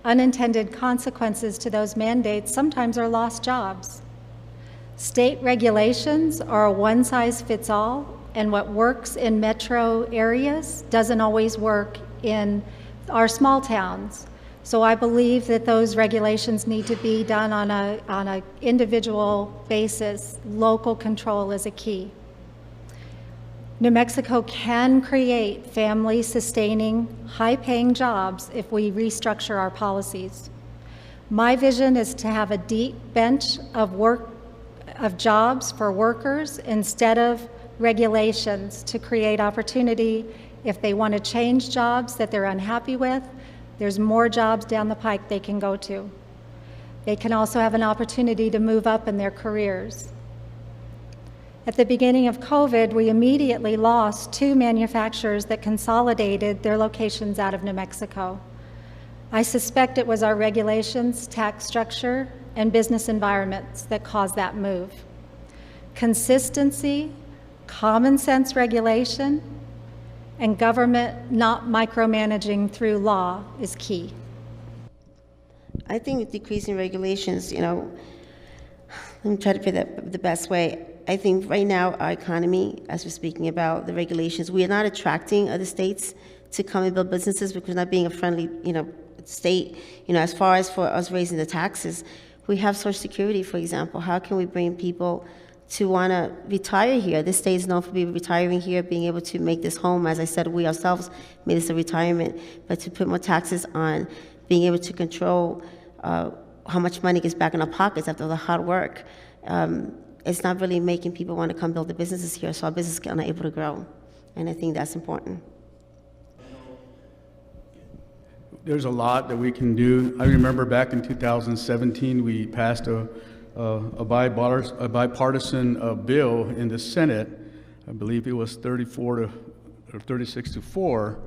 Unintended consequences to those mandates sometimes are lost jobs. State regulations are a one-size-fits-all, and what works in metro areas doesn't always work in our small towns. So I believe that those regulations need to be done on a individual basis. Local control is a key. New Mexico can create family-sustaining, high-paying jobs if we restructure our policies. My vision is to have a deep bench of jobs for workers instead of regulations to create opportunity. If they want to change jobs that they're unhappy with, there's more jobs down the pike they can go to. They can also have an opportunity to move up in their careers. At the beginning of COVID, we immediately lost 2 manufacturers that consolidated their locations out of New Mexico. I suspect it was our regulations, tax structure, and business environments that caused that move. Consistency, common sense regulation, and government not micromanaging through law is key. I think with decreasing regulations, let me try to put that the best way. I think right now our economy, as we're speaking about the regulations, we are not attracting other states to come and build businesses because we're not being a friendly, state. As far as for us raising the taxes, we have Social Security, for example. How can we bring people to want to retire here? This state is known for people retiring here, being able to make this home. As I said, we ourselves made this a retirement, but to put more taxes on, being able to control how much money gets back in our pockets after the hard work. It's not really making people want to come build the businesses here, so our business is not able to grow. And I think that's important. There's a lot that we can do. I remember back in 2017, we passed a bipartisan bill in the Senate. I believe it was 36-4,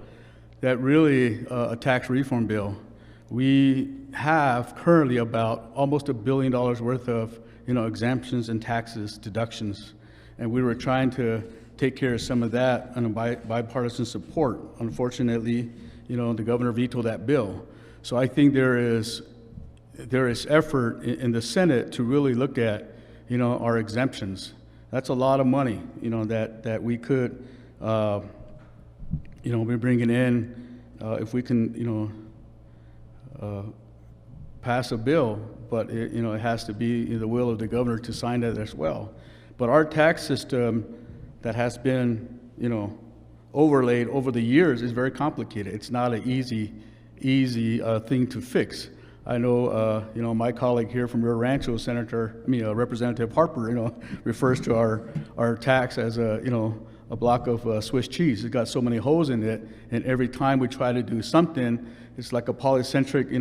that really a tax reform bill. We have currently about almost $1 billion worth of exemptions and taxes, deductions, and we were trying to take care of some of that on a bipartisan support. Unfortunately, the governor vetoed that bill. So I think there is effort in the Senate to really look at our exemptions. That's a lot of money that we could be bringing in if we can pass a bill, but it has to be the will of the governor to sign that as well. But our tax system that has been overlaid over the years is very complicated. It's not an easy thing to fix. I know my colleague here from Rio Rancho, Representative Harper, refers to our tax as a block of Swiss cheese. It's got so many holes in it, and every time we try to do something, it's like a polycentric,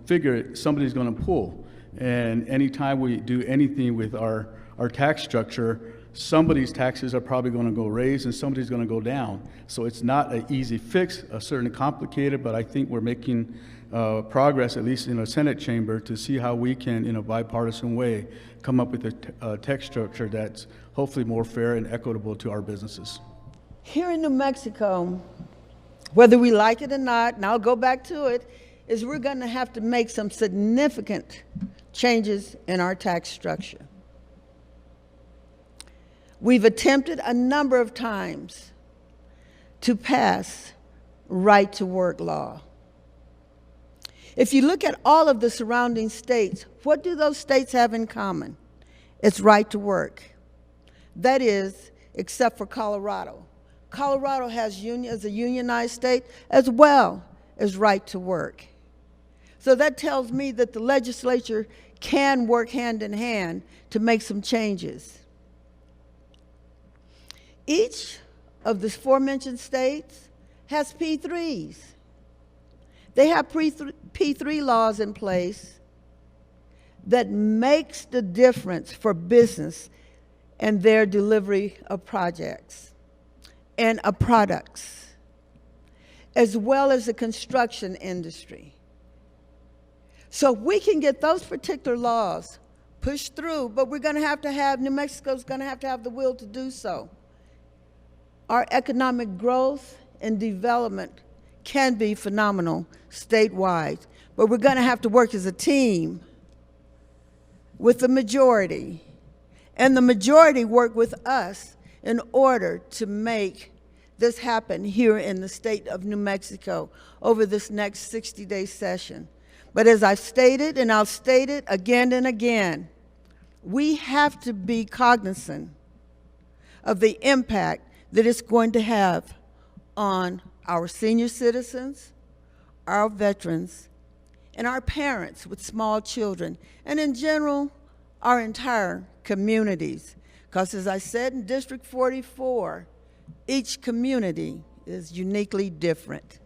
figure somebody's going to pull. And anytime we do anything with our tax structure, somebody's taxes are probably going to go raise and somebody's going to go down. So it's not an easy fix, certainly complicated, but I think we're making progress, at least in the Senate chamber, to see how we can, in a bipartisan way, come up with a tax structure that's hopefully more fair and equitable to our businesses. Here in New Mexico, whether we like it or not, and I'll go back to it, is we're going to have to make some significant changes in our tax structure. We've attempted a number of times to pass right-to-work law. If you look at all of the surrounding states, what do those states have in common? It's right to work. That is, except for Colorado. Colorado has as a unionized state as well as right to work. So that tells me that the legislature can work hand in hand to make some changes. Each of the aforementioned states has P3s. They have P3 laws in place that makes the difference for business and their delivery of projects and of products, as well as the construction industry. So we can get those particular laws pushed through, but we're going to have New Mexico's going to have the will to do so. Our economic growth and development can be phenomenal statewide, but we're going to have to work as a team with the majority, and the majority work with us in order to make this happen here in the state of New Mexico over this next 60-day session. But as I've stated, and I'll state it again and again, we have to be cognizant of the impact that it's going to have on our senior citizens, our veterans, and our parents with small children, and in general, our entire communities. Because as I said, in District 44, each community is uniquely different.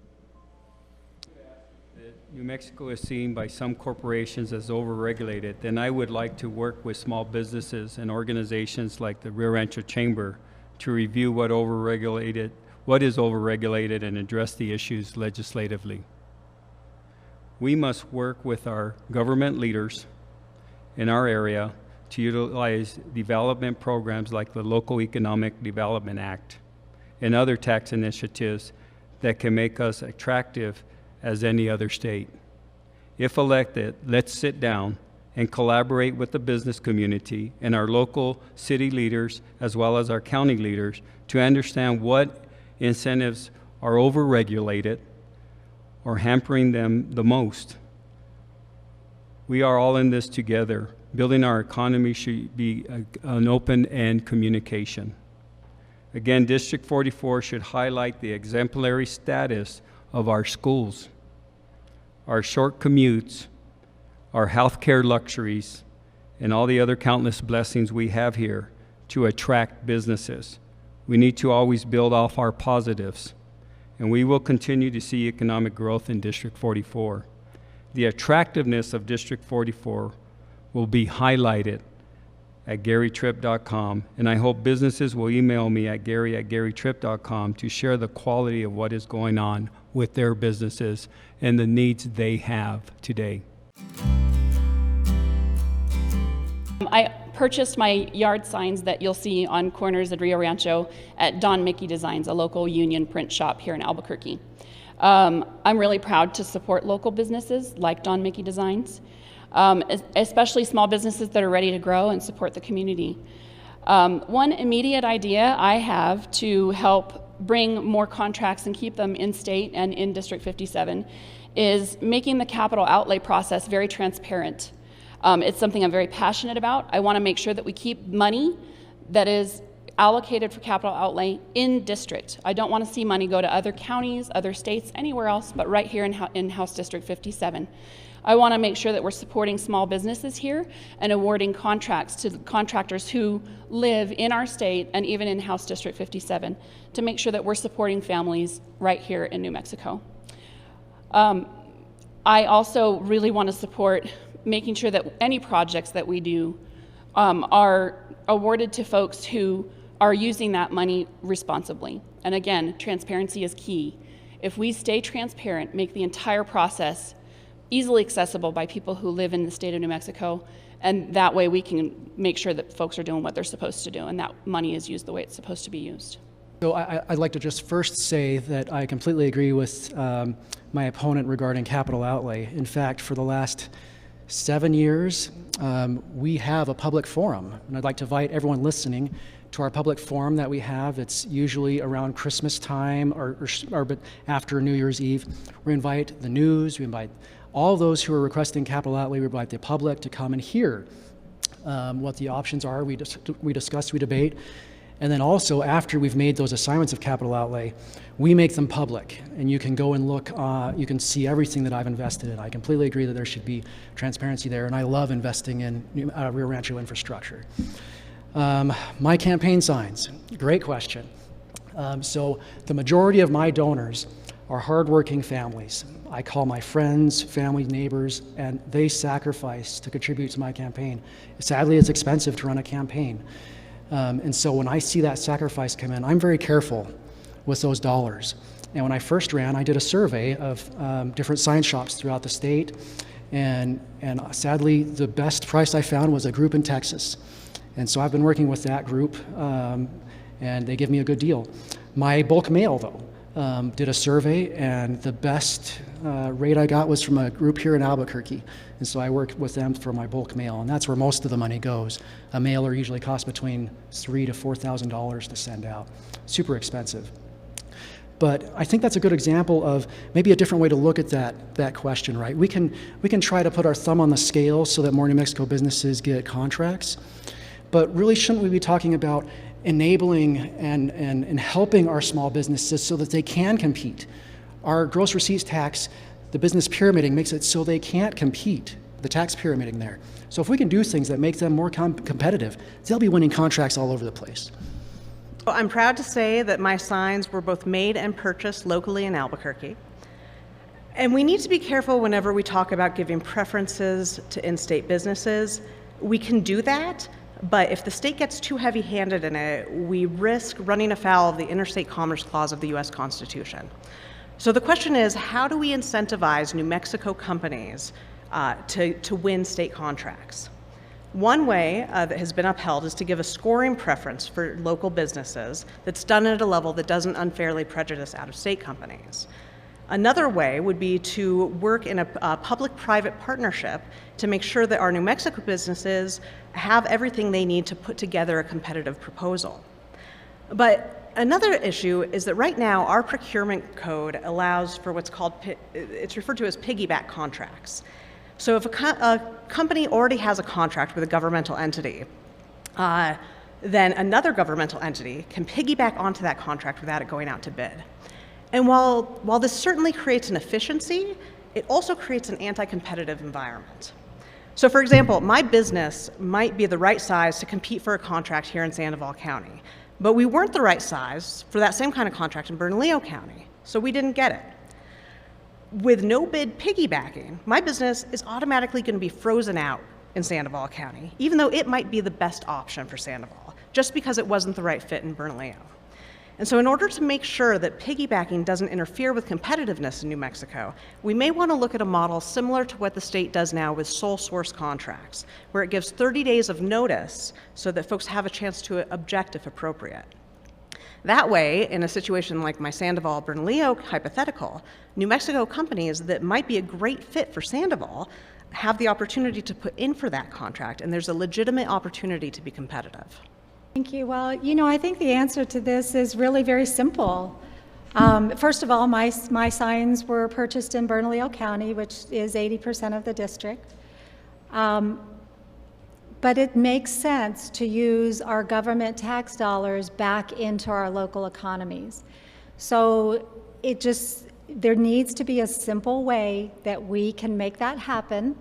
New Mexico is seen by some corporations as overregulated, then I would like to work with small businesses and organizations like the Rio Rancho Chamber to review what is overregulated and address the issues legislatively. We must work with our government leaders in our area to utilize development programs like the Local Economic Development Act and other tax initiatives that can make us attractive as any other state. If elected, let's sit down and collaborate with the business community and our local city leaders as well as our county leaders to understand what incentives are overregulated or hampering them the most. We are all in this together. Building our economy should be an open-end communication. Again, District 44 should highlight the exemplary status of our schools, our short commutes, our healthcare luxuries, and all the other countless blessings we have here to attract businesses. We need to always build off our positives, and we will continue to see economic growth in District 44. The attractiveness of District 44 will be highlighted at garytripp.com, and I hope businesses will email me at gary@garytripp.com to share the quality of what is going on with their businesses and the needs they have today. I purchased my yard signs that you'll see on corners at Rio Rancho at Don Mickey Designs, a local union print shop here in Albuquerque. I'm really proud to support local businesses like Don Mickey Designs, especially small businesses that are ready to grow and support the community. One immediate idea I have to help bring more contracts and keep them in state and in District 57 is making the capital outlay process very transparent. It's something I'm very passionate about. I want to make sure that we keep money that is allocated for capital outlay in district. I don't want to see money go to other counties, other states, anywhere else, but right here in House District 57. I want to make sure that we're supporting small businesses here and awarding contracts to contractors who live in our state and even in House District 57 to make sure that we're supporting families right here in New Mexico. I also really want to support making sure that any projects that we do are awarded to folks who are using that money responsibly. And again, transparency is key. If we stay transparent, make the entire process easily accessible by people who live in the state of New Mexico, and that way we can make sure that folks are doing what they're supposed to do and that money is used the way it's supposed to be used. So I'd like to just first say that I completely agree with my opponent regarding capital outlay. In fact, for the last 7 years, we have a public forum, and I'd like to invite everyone listening to our public forum that we have. It's usually around Christmas time or but after New Year's Eve. We invite the news, we invite all those who are requesting capital outlay, we invite the public to come and hear what the options are. We discuss, we debate, and then also after we've made those assignments of capital outlay, we make them public, and you can go and look, you can see everything that I've invested in. I completely agree that there should be transparency there, and I love investing in Rio Rancho infrastructure. My campaign signs, great question. So the majority of my donors are hardworking families. I call my friends, family, neighbors, and they sacrifice to contribute to my campaign. Sadly, it's expensive to run a campaign. And so when I see that sacrifice come in, I'm very careful with those dollars. And when I first ran, I did a survey of different sign shops throughout the state. And sadly, the best price I found was a group in Texas. And so I've been working with that group, and they give me a good deal. My bulk mail, though, did a survey, and the best rate I got was from a group here in Albuquerque. And so I work with them for my bulk mail, and that's where most of the money goes. A mailer usually costs between $3,000 to $4,000 to send out. Super expensive. But I think that's a good example of maybe a different way to look at that question, right? We can try to put our thumb on the scale so that more New Mexico businesses get contracts, but really shouldn't we be talking about enabling and helping our small businesses so that they can compete? Our gross receipts tax, the business pyramiding makes it so they can't compete, the tax pyramiding there. So if we can do things that make them more competitive, they'll be winning contracts all over the place. I'm proud to say that my signs were both made and purchased locally in Albuquerque. And we need to be careful whenever we talk about giving preferences to in-state businesses. We can do that, but if the state gets too heavy-handed in it, we risk running afoul of the Interstate Commerce Clause of the US Constitution. So the question is, how do we incentivize New Mexico companies to win state contracts? One way that has been upheld is to give a scoring preference for local businesses that's done at a level that doesn't unfairly prejudice out-of-state companies. Another way would be to work in a public-private partnership to make sure that our New Mexico businesses have everything they need to put together a competitive proposal. But another issue is that right now our procurement code allows for what's called, it's referred to as piggyback contracts. So if a company already has a contract with a governmental entity, then another governmental entity can piggyback onto that contract without it going out to bid. And while this certainly creates an efficiency, it also creates an anti-competitive environment. So for example, my business might be the right size to compete for a contract here in Sandoval County, but we weren't the right size for that same kind of contract in Bernalillo County, so we didn't get it. With no bid piggybacking, my business is automatically going to be frozen out in Sandoval County, even though it might be the best option for Sandoval, just because it wasn't the right fit in Bernalillo. And so in order to make sure that piggybacking doesn't interfere with competitiveness in New Mexico, we may want to look at a model similar to what the state does now with sole source contracts, where it gives 30 days of notice so that folks have a chance to object if appropriate. That way, in a situation like my Sandoval-Bernalillo hypothetical, New Mexico companies that might be a great fit for Sandoval have the opportunity to put in for that contract, and there's a legitimate opportunity to be competitive. Thank you. Well, I think the answer to this is really very simple. First of all, my signs were purchased in Bernalillo County, which is 80% of the district. But it makes sense to use our government tax dollars back into our local economies. So there needs to be a simple way that we can make that happen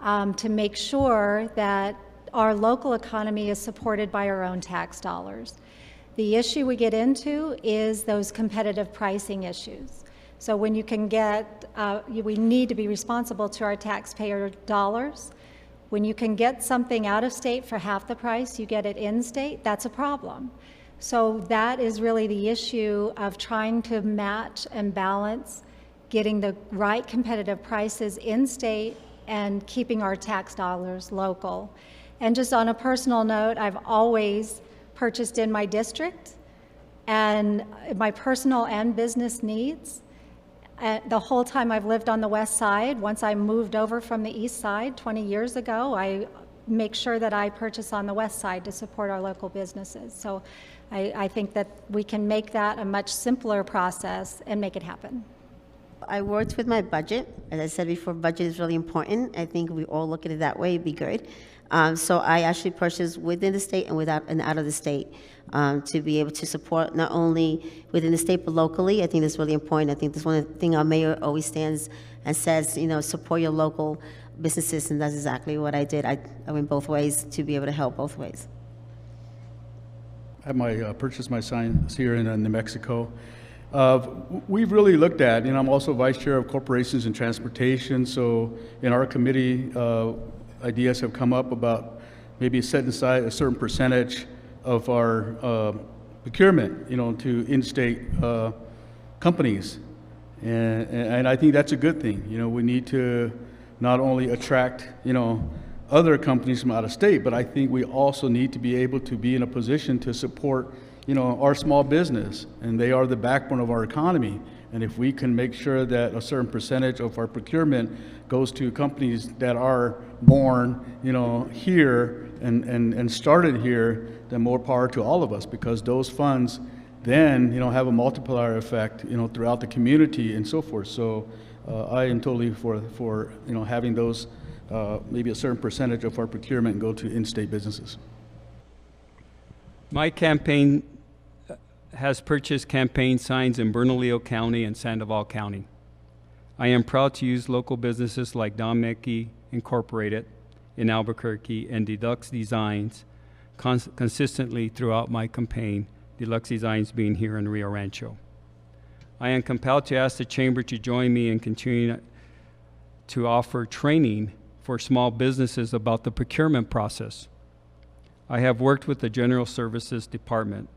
to make sure that our local economy is supported by our own tax dollars. The issue we get into is those competitive pricing issues. So when you can we need to be responsible to our taxpayer dollars. When you can get something out of state for half the price, you get it in state, that's a problem. So that is really the issue of trying to match and balance getting the right competitive prices in state and keeping our tax dollars local. And just on a personal note, I've always purchased in my district and my personal and business needs. The whole time I've lived on the west side, once I moved over from the east side 20 years ago, I make sure that I purchase on the west side to support our local businesses. So I think that we can make that a much simpler process and make it happen. I worked with my budget. As I said before, budget is really important. I think we all look at it that way, it'd be good. So I actually purchased within the state and out of the state to be able to support not only within the state but locally. I think that's really important. I think that's one thing our mayor always stands and says, support your local businesses, and that's exactly what I did. I went both ways to be able to help both ways. I have purchased my signs here in New Mexico. We've really looked at, I'm also vice chair of corporations and transportation, so in our committee, ideas have come up about maybe setting aside a certain percentage of our procurement, to in-state companies. And I think that's a good thing. We need to not only attract, other companies from out of state, but I think we also need to be able to be in a position to support our small business, and they are the backbone of our economy. And if we can make sure that a certain percentage of our procurement goes to companies that are born, here and started here, then more power to all of us, because those funds then, have a multiplier effect, throughout the community and so forth. So I am totally for having those, maybe a certain percentage of our procurement go to in-state businesses. My campaign has purchased campaign signs in Bernalillo County and Sandoval County. I am proud to use local businesses like Don Mickey Incorporated in Albuquerque and Deluxe Designs consistently throughout my campaign, Deluxe Designs being here in Rio Rancho. I am compelled to ask the Chamber to join me in continuing to offer training for small businesses about the procurement process. I have worked with the General Services Department.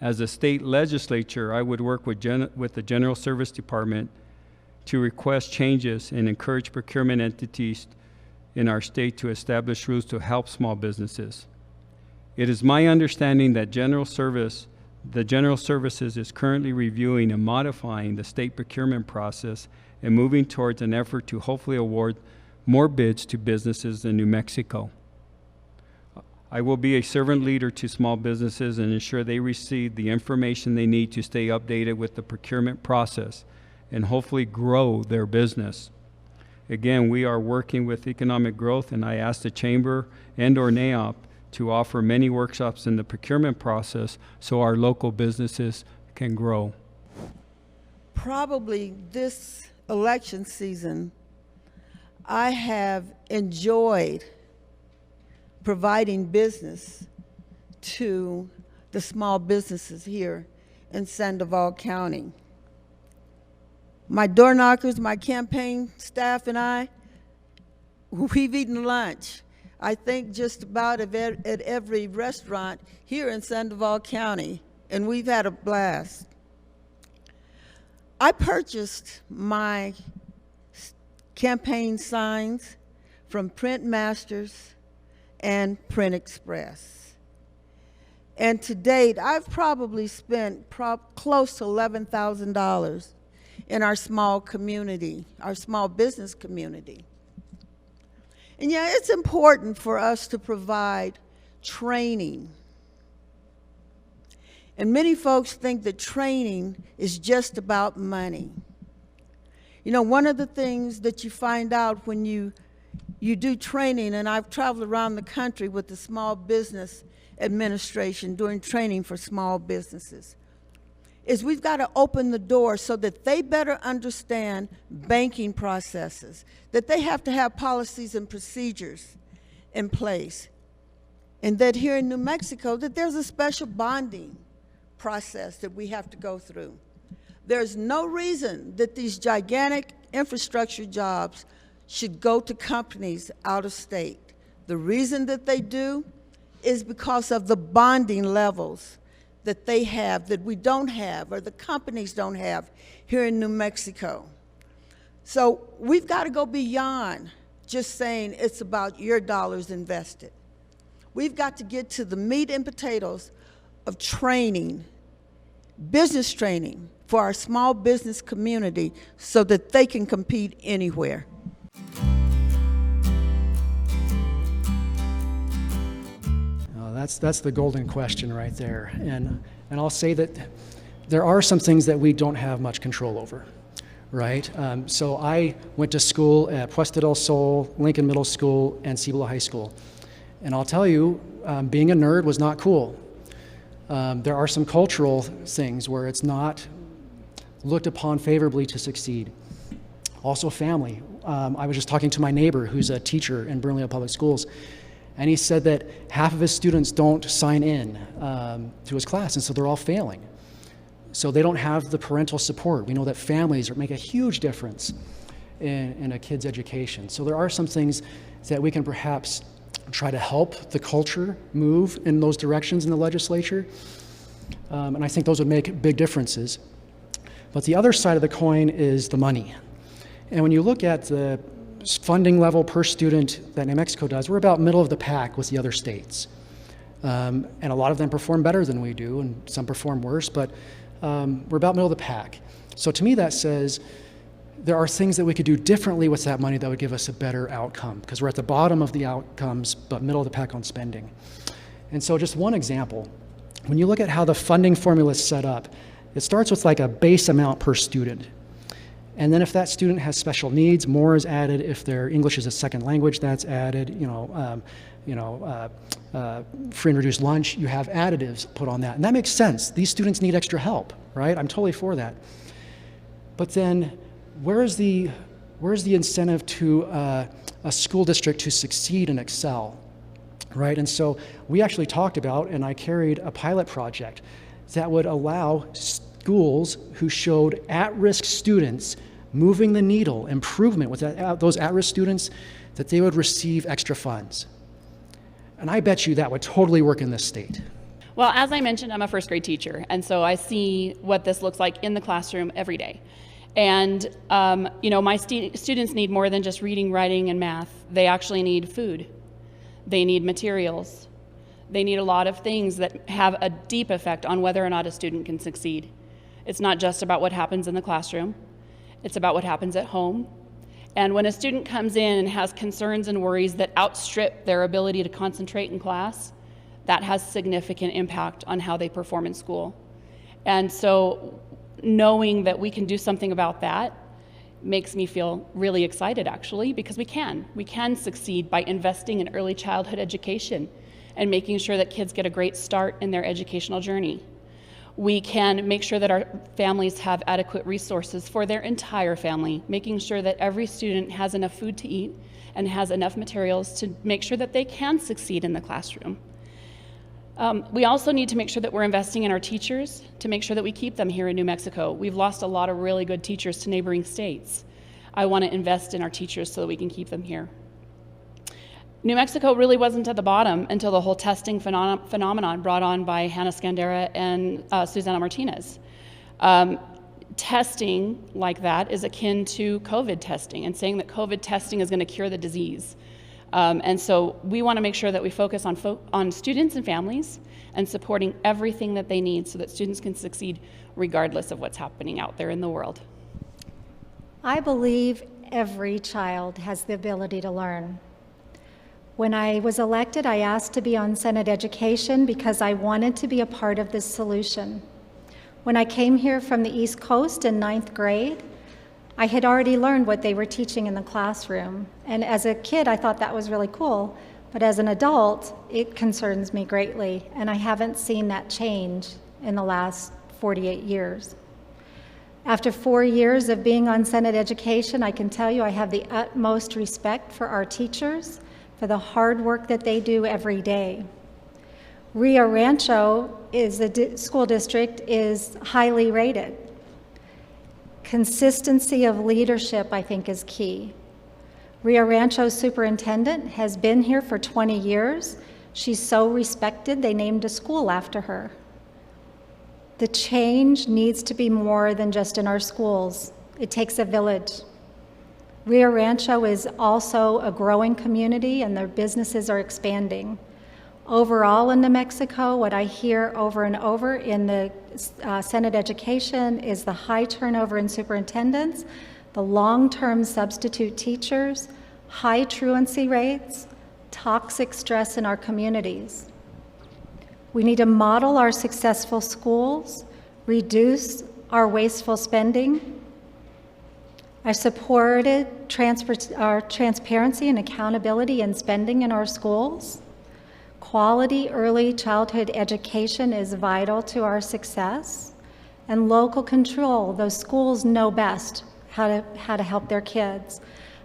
As a state legislature, I would work with the General Service Department to request changes and encourage procurement entities in our state to establish rules to help small businesses. It is my understanding that the General Services is currently reviewing and modifying the state procurement process and moving towards an effort to hopefully award more bids to businesses in New Mexico. I will be a servant leader to small businesses and ensure they receive the information they need to stay updated with the procurement process and hopefully grow their business. Again, we are working with economic growth, and I ask the Chamber and/or NAIOP to offer many workshops in the procurement process so our local businesses can grow. Probably this election season, I have enjoyed providing business to the small businesses here in Sandoval County. My door knockers, my campaign staff, and I, we've eaten lunch, I think just about at every restaurant here in Sandoval County, and we've had a blast. I purchased my campaign signs from Print Masters and Print Express. And to date, I've probably spent close to $11,000 in our small community, our small business community. And yeah, it's important for us to provide training. And many folks think that training is just about money. One of the things that you find out when you do training, and I've traveled around the country with the Small Business Administration doing training for small businesses, is we've got to open the door so that they better understand banking processes, that they have to have policies and procedures in place, and that here in New Mexico, that there's a special bonding process that we have to go through. There's no reason that these gigantic infrastructure jobs should go to companies out of state. The reason that they do is because of the bonding levels that they have that we don't have, or the companies don't have here in New Mexico. So we've got to go beyond just saying it's about your dollars invested. We've got to get to the meat and potatoes of training, business training for our small business community so that they can compete anywhere. That's the golden question right there. And I'll say that there are some things that we don't have much control over, right? So I went to school at Puesta del Sol, Lincoln Middle School, and Cibola High School. And I'll tell you, being a nerd was not cool. There are some cultural things where it's not looked upon favorably to succeed. Also family. I was just talking to my neighbor who's a teacher in Bernalillo Public Schools, and he said that half of his students don't sign in to his class, and so they're all failing. So they don't have the parental support. We know that families make a huge difference in a kid's education. So there are some things that we can perhaps try to help the culture move in those directions in the legislature. And I think those would make big differences. But the other side of the coin is the money. And when you look at the funding level per student that New Mexico does, we're about middle of the pack with the other states. And a lot of them perform better than we do, and some perform worse, but we're about middle of the pack. So to me, that says there are things that we could do differently with that money that would give us a better outcome, because we're at the bottom of the outcomes, but middle of the pack on spending. And so just one example, when you look at how the funding formula is set up, it starts with like a base amount per student. And then if that student has special needs, more is added. If their English is a second language, that's added. Free and reduced lunch, you have additives put on that. And that makes sense. These students need extra help, right? I'm totally for that. But then where's the incentive to a school district to succeed and excel, right? And so we actually talked about, and I carried a pilot project that would allow schools who showed at-risk students moving the needle, improvement with those at-risk students, that they would receive extra funds. And I bet you that would totally work in this state. Well, as I mentioned, I'm a first grade teacher, and so I see what this looks like in the classroom every day. And my students need more than just reading, writing, and math. They actually need food. They need materials. They need a lot of things that have a deep effect on whether or not a student can succeed. It's not just about what happens in the classroom. It's about what happens at home. And when a student comes in and has concerns and worries that outstrip their ability to concentrate in class, that has significant impact on how they perform in school. And so knowing that we can do something about that makes me feel really excited, actually, because we can. We can succeed by investing in early childhood education and making sure that kids get a great start in their educational journey. We can make sure that our families have adequate resources for their entire family, making sure that every student has enough food to eat and has enough materials to make sure that they can succeed in the classroom. We also need to make sure that we're investing in our teachers to make sure that we keep them here in New Mexico. We've lost a lot of really good teachers to neighboring states. I want to invest in our teachers so that we can keep them here. New Mexico really wasn't at the bottom until the whole testing phenomenon brought on by Hannah Scandera and Susana Martinez. Testing like that is akin to COVID testing, and saying that COVID testing is going to cure the disease. And so we want to make sure that we focus on students and families and supporting everything that they need so that students can succeed regardless of what's happening out there in the world. I believe every child has the ability to learn. When I was elected, I asked to be on Senate Education because I wanted to be a part of this solution. When I came here from the East Coast in 9th grade, I had already learned what they were teaching in the classroom. And as a kid, I thought that was really cool. But as an adult, it concerns me greatly. And I haven't seen that change in the last 48 years. After 4 years of being on Senate Education, I can tell you I have the utmost respect for our teachers, for the hard work that they do every day. Rio Rancho is a school district is highly rated. Consistency of leadership, I think, is key. Rio Rancho's superintendent has been here for 20 years. She's so respected, they named a school after her. The change needs to be more than just in our schools. It takes a village. Rio Rancho is also a growing community, and their businesses are expanding. Overall in New Mexico, what I hear over and over in the Senate Education is the high turnover in superintendents, the long-term substitute teachers, high truancy rates, toxic stress in our communities. We need to model our successful schools, reduce our wasteful spending. I supported transparency and accountability in spending in our schools. Quality early childhood education is vital to our success. And local control, those schools know best how to help their kids.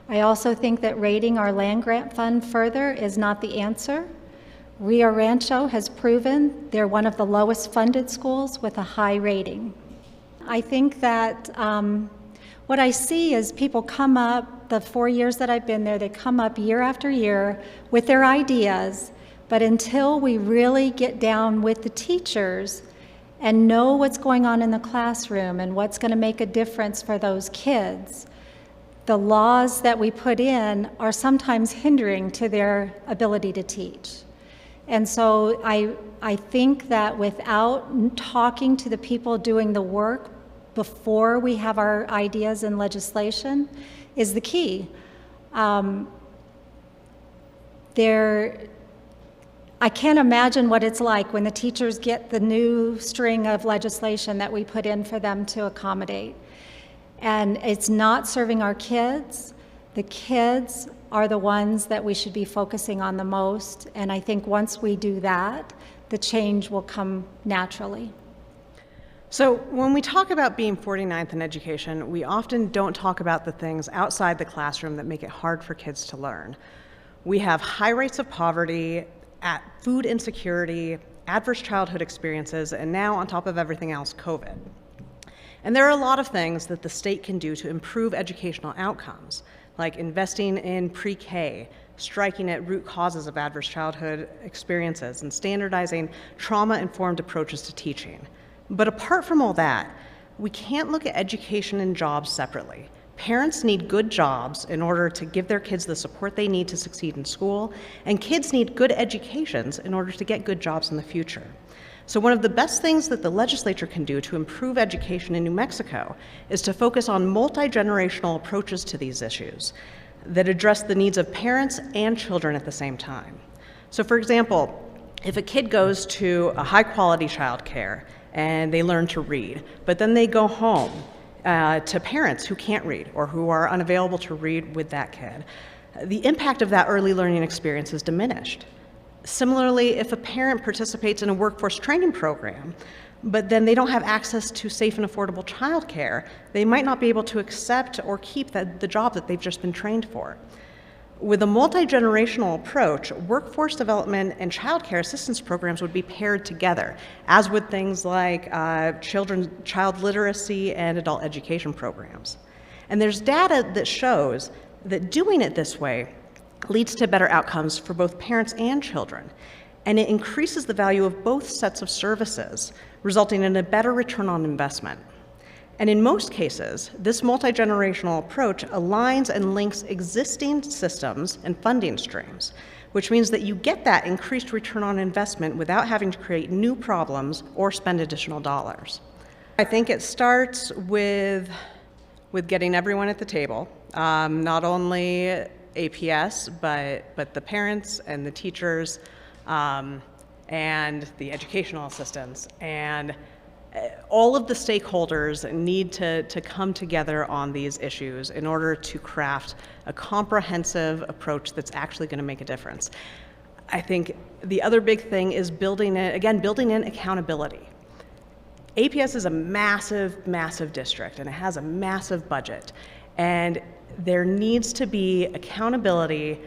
I also think that rating our land grant fund further is not the answer. Rio Rancho has proven they're one of the lowest funded schools with a high rating. I think that what I see is people come up, the 4 years that I've been there, they come up year after year with their ideas, but until we really get down with the teachers and know what's going on in the classroom and what's going to make a difference for those kids, the laws that we put in are sometimes hindering to their ability to teach. And so I think that without talking to the people doing the work before we have our ideas and legislation is the key. I can't imagine what it's like when the teachers get the new string of legislation that we put in for them to accommodate. And it's not serving our kids. The kids are the ones that we should be focusing on the most. And I think once we do that, the change will come naturally. So when we talk about being 49th in education, we often don't talk about the things outside the classroom that make it hard for kids to learn. We have high rates of poverty, food insecurity, adverse childhood experiences, and now on top of everything else, COVID. And there are a lot of things that the state can do to improve educational outcomes, like investing in pre-K, striking at root causes of adverse childhood experiences, and standardizing trauma-informed approaches to teaching. But apart from all that, we can't look at education and jobs separately. Parents need good jobs in order to give their kids the support they need to succeed in school, and kids need good educations in order to get good jobs in the future. So one of the best things that the legislature can do to improve education in New Mexico is to focus on multi-generational approaches to these issues that address the needs of parents and children at the same time. So for example, if a kid goes to a high-quality childcare and they learn to read, but then they go home to parents who can't read or who are unavailable to read with that kid, the impact of that early learning experience is diminished. Similarly, if a parent participates in a workforce training program, but then they don't have access to safe and affordable childcare, they might not be able to accept or keep the job that they've just been trained for. With a multi-generational approach, workforce development and childcare assistance programs would be paired together, as would things like child literacy and adult education programs. And there's data that shows that doing it this way leads to better outcomes for both parents and children, and it increases the value of both sets of services, resulting in a better return on investment. And in most cases, this multi-generational approach aligns and links existing systems and funding streams, which means that you get that increased return on investment without having to create new problems or spend additional dollars. I think it starts with getting everyone at the table, not only APS, but the parents and the teachers and the educational assistants, and all of the stakeholders need to come together on these issues in order to craft a comprehensive approach that's actually going to make a difference. I think the other big thing is building in accountability. APS is a massive, massive district, and it has a massive budget. And there needs to be accountability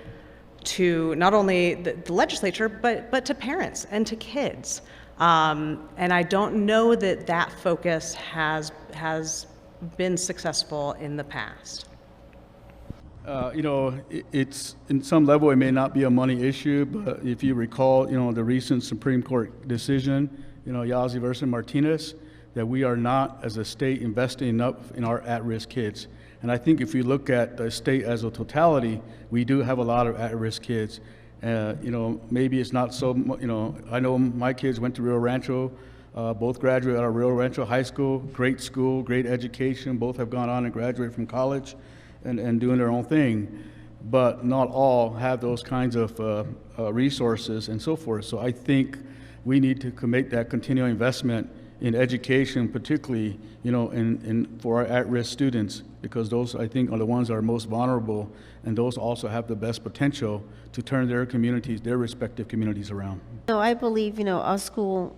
to not only the legislature, but to parents and to kids. And I don't know that focus has been successful in the past. It's in some level it may not be a money issue, but if you recall, the recent Supreme Court decision, Yazzie versus Martinez, that we are not as a state investing enough in our at-risk kids. And I think if you look at the state as a totality, we do have a lot of at-risk kids. Maybe it's not so, I know my kids went to Rio Rancho, both graduated out of Rio Rancho High School, great education, both have gone on and graduated from college and doing their own thing, but not all have those kinds of resources and so forth. So I think we need to make that continuing investment in education, particularly, for our at-risk students, because those, I think, are the ones that are most vulnerable, and those also have the best potential to turn their communities, their respective communities around. I believe, our school,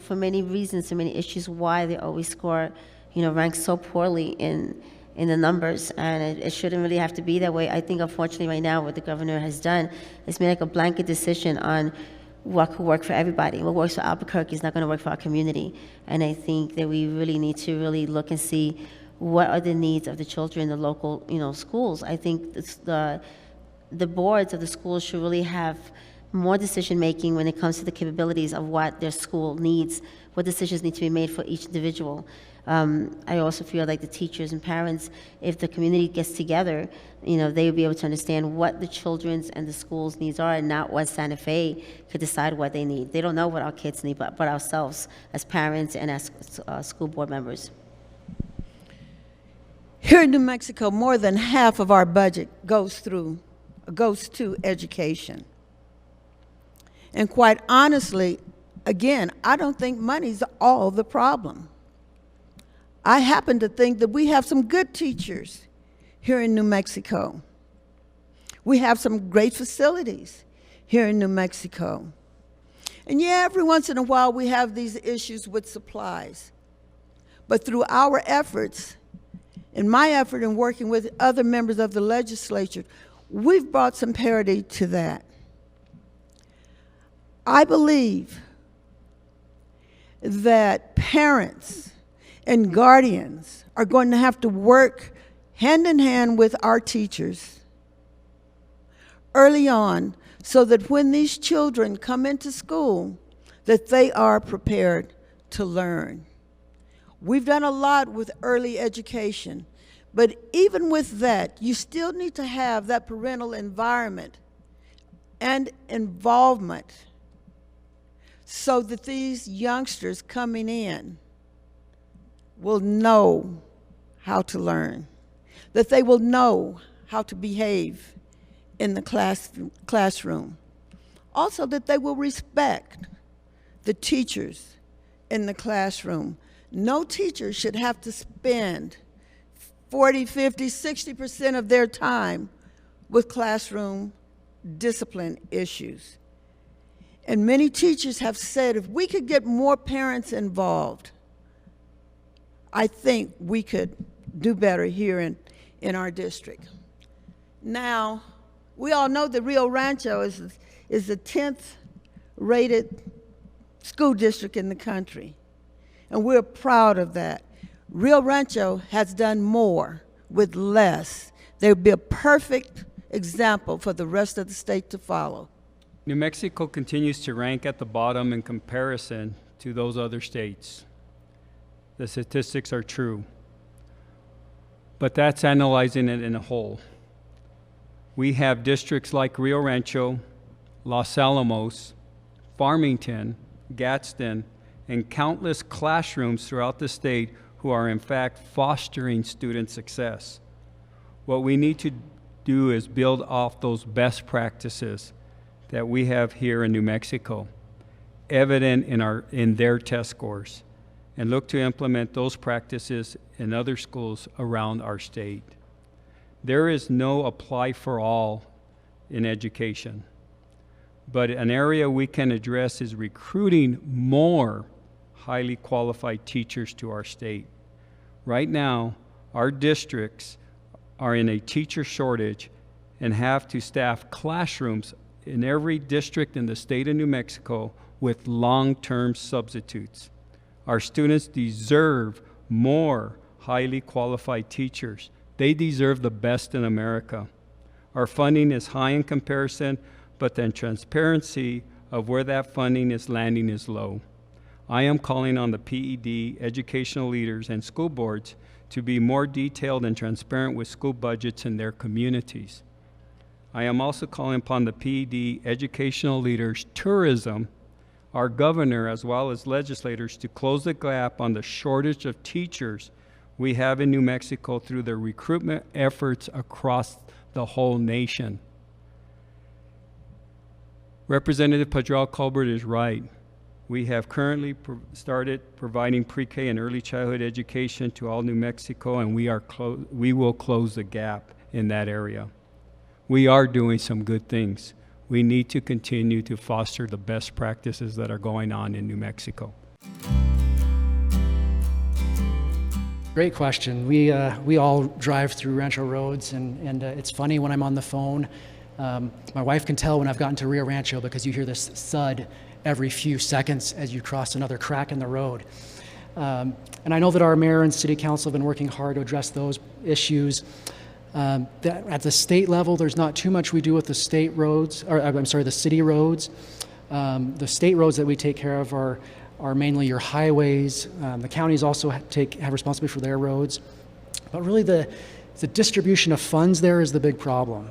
for many reasons and many issues, why they always score, rank so poorly in the numbers, and it shouldn't really have to be that way. I think, unfortunately, right now, what the governor has done is made like a blanket decision on what could work for everybody. What works for Albuquerque is not going to work for our community. And I think that we really need to really look and see what are the needs of the children in the local, schools. I think the boards of the schools should really have more decision-making when it comes to the capabilities of what their school needs, what decisions need to be made for each individual. I also feel like the teachers and parents, if the community gets together, you know, they will be able to understand what the children's and the school's needs are, and not what Santa Fe could decide what they need. They don't know what our kids need, but ourselves as parents and as school board members. Here in New Mexico, more than half of our budget goes to education. And quite honestly, again, I don't think money's all the problem. I happen to think that we have some good teachers here in New Mexico. We have some great facilities here in New Mexico. And yeah, every once in a while we have these issues with supplies. But through our efforts, and my effort in working with other members of the legislature, we've brought some parity to that. I believe that parents and guardians are going to have to work hand in hand with our teachers early on, so that when these children come into school, that they are prepared to learn. We've done a lot with early education, but even with that, you still need to have that parental environment and involvement so that these youngsters coming in will know how to learn, that they will know how to behave in the classroom. Also, that they will respect the teachers in the classroom. No teacher should have to spend 40, 50, 60% of their time with classroom discipline issues. And many teachers have said, if we could get more parents involved, I think we could do better here in our district. Now, we all know that Rio Rancho is the 10th rated school district in the country, and we're proud of that. Rio Rancho has done more with less. They would be a perfect example for the rest of the state to follow. New Mexico continues to rank at the bottom in comparison to those other states. The statistics are true, but that's analyzing it in a whole. We have districts like Rio Rancho, Los Alamos, Farmington, Gadsden, and countless classrooms throughout the state who are in fact fostering student success. What we need to do is build off those best practices that we have here in New Mexico, evident in their test scores, and look to implement those practices in other schools around our state. There is no apply for all in education, but an area we can address is recruiting more highly qualified teachers to our state. Right now, our districts are in a teacher shortage and have to staff classrooms in every district in the state of New Mexico with long-term substitutes. Our students deserve more highly qualified teachers. They deserve the best in America. Our funding is high in comparison, but then transparency of where that funding is landing is low. I am calling on the PED, educational leaders, and school boards to be more detailed and transparent with school budgets in their communities. I am also calling upon the PED, educational leaders, tourism, our governor, as well as legislators to close the gap on the shortage of teachers we have in New Mexico through their recruitment efforts across the whole nation. Representative Padral Colbert is right. We have currently started providing pre-K and early childhood education to all New Mexico, and we will close the gap in that area. We are doing some good things. We need to continue to foster the best practices that are going on in New Mexico. Great question. We all drive through Rancho roads, and it's funny when I'm on the phone. My wife can tell when I've gotten to Rio Rancho because you hear this thud every few seconds as you cross another crack in the road. And I know that our mayor and city council have been working hard to address those issues. At the state level, there's not too much we do with the state roads, or I'm sorry, the city roads. The state roads that we take care of are are mainly your highways. The counties also have responsibility for their roads. But really the distribution of funds there is the big problem.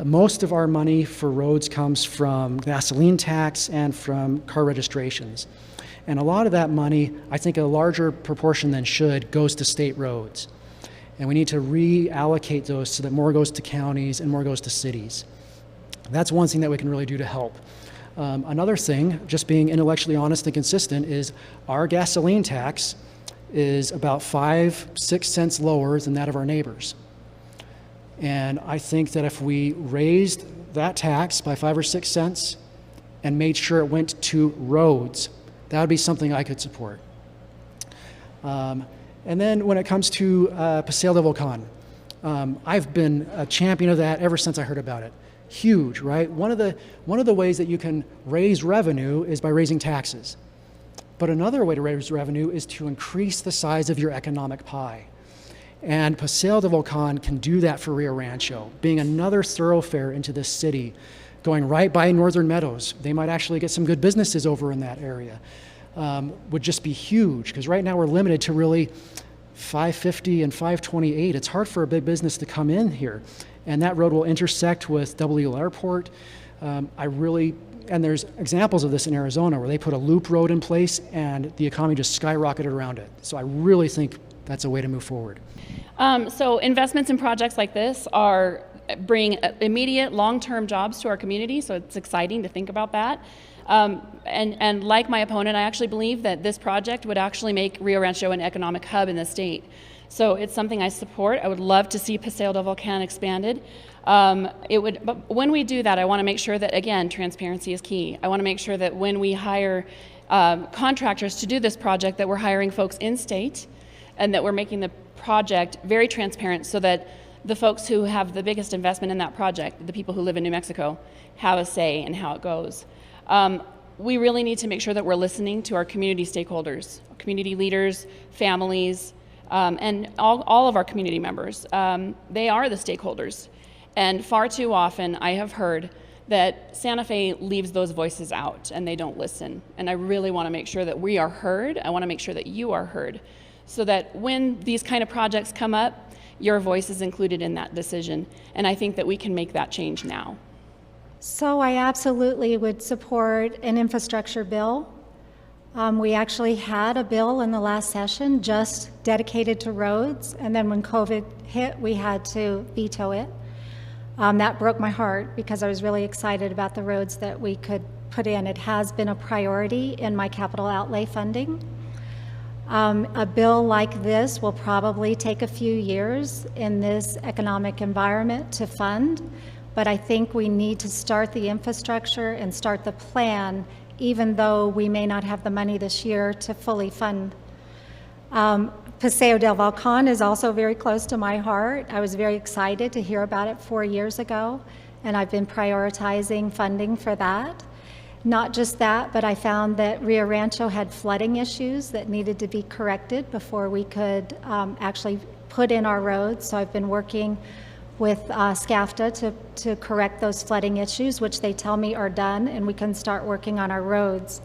Most of our money for roads comes from gasoline tax and from car registrations. And a lot of that money, I think a larger proportion than should, goes to state roads. And we need to reallocate those so that more goes to counties and more goes to cities. That's one thing that we can really do to help. Another thing, just being intellectually honest and consistent, is our gasoline tax is about 5-6 cents lower than that of our neighbors. And I think that if we raised that tax by 5 or 6 cents and made sure it went to roads, that would be something I could support. And then when it comes to Paseo del Volcan, I've been a champion of that ever since I heard about it. Huge, right? One of the ways that you can raise revenue is by raising taxes. But another way to raise revenue is to increase the size of your economic pie. And Paseo del Volcan can do that for Rio Rancho, being another thoroughfare into this city, going right by Northern Meadows. They might actually get some good businesses over in that area. Would just be huge, because right now we're limited to really 550 and 528. It's hard for a big business to come in here. And that road will intersect with Double Eagle Airport. And there's examples of this in Arizona where they put a loop road in place and the economy just skyrocketed around it. So I really think that's a way to move forward. So investments in projects like this bring immediate long-term jobs to our community, so it's exciting to think about that. And like my opponent, I actually believe that this project would actually make Rio Rancho an economic hub in the state. So it's something I support. I would love to see Paseo del Volcan expanded. But when we do that, I want to make sure that, again, transparency is key. I want to make sure that when we hire contractors to do this project, that we're hiring folks in-state and that we're making the project very transparent so that the folks who have the biggest investment in that project, the people who live in New Mexico, have a say in how it goes. We really need to make sure that we're listening to our community stakeholders, community leaders, families, and all of our community members. They are the stakeholders. And far too often I have heard that Santa Fe leaves those voices out and they don't listen. And I really want to make sure that we are heard. I want to make sure that you are heard, so that when these kind of projects come up, your voice is included in that decision. And I think that we can make that change now. So I absolutely would support an infrastructure bill. We actually had a bill in the last session just dedicated to roads, and then when COVID hit, we had to veto it. That broke my heart because I was really excited about the roads that we could put in. It has been a priority in my capital outlay funding. A bill like this will probably take a few years in this economic environment to fund, but I think we need to start the infrastructure and start the plan, even though we may not have the money this year to fully fund. Paseo del Volcan is also very close to my heart. I was very excited to hear about it 4 years ago, and I've been prioritizing funding for that. Not just that, but I found that Rio Rancho had flooding issues that needed to be corrected before we could actually put in our roads. So I've been working with SCAFTA to correct those flooding issues, which they tell me are done, and we can start working on our roads.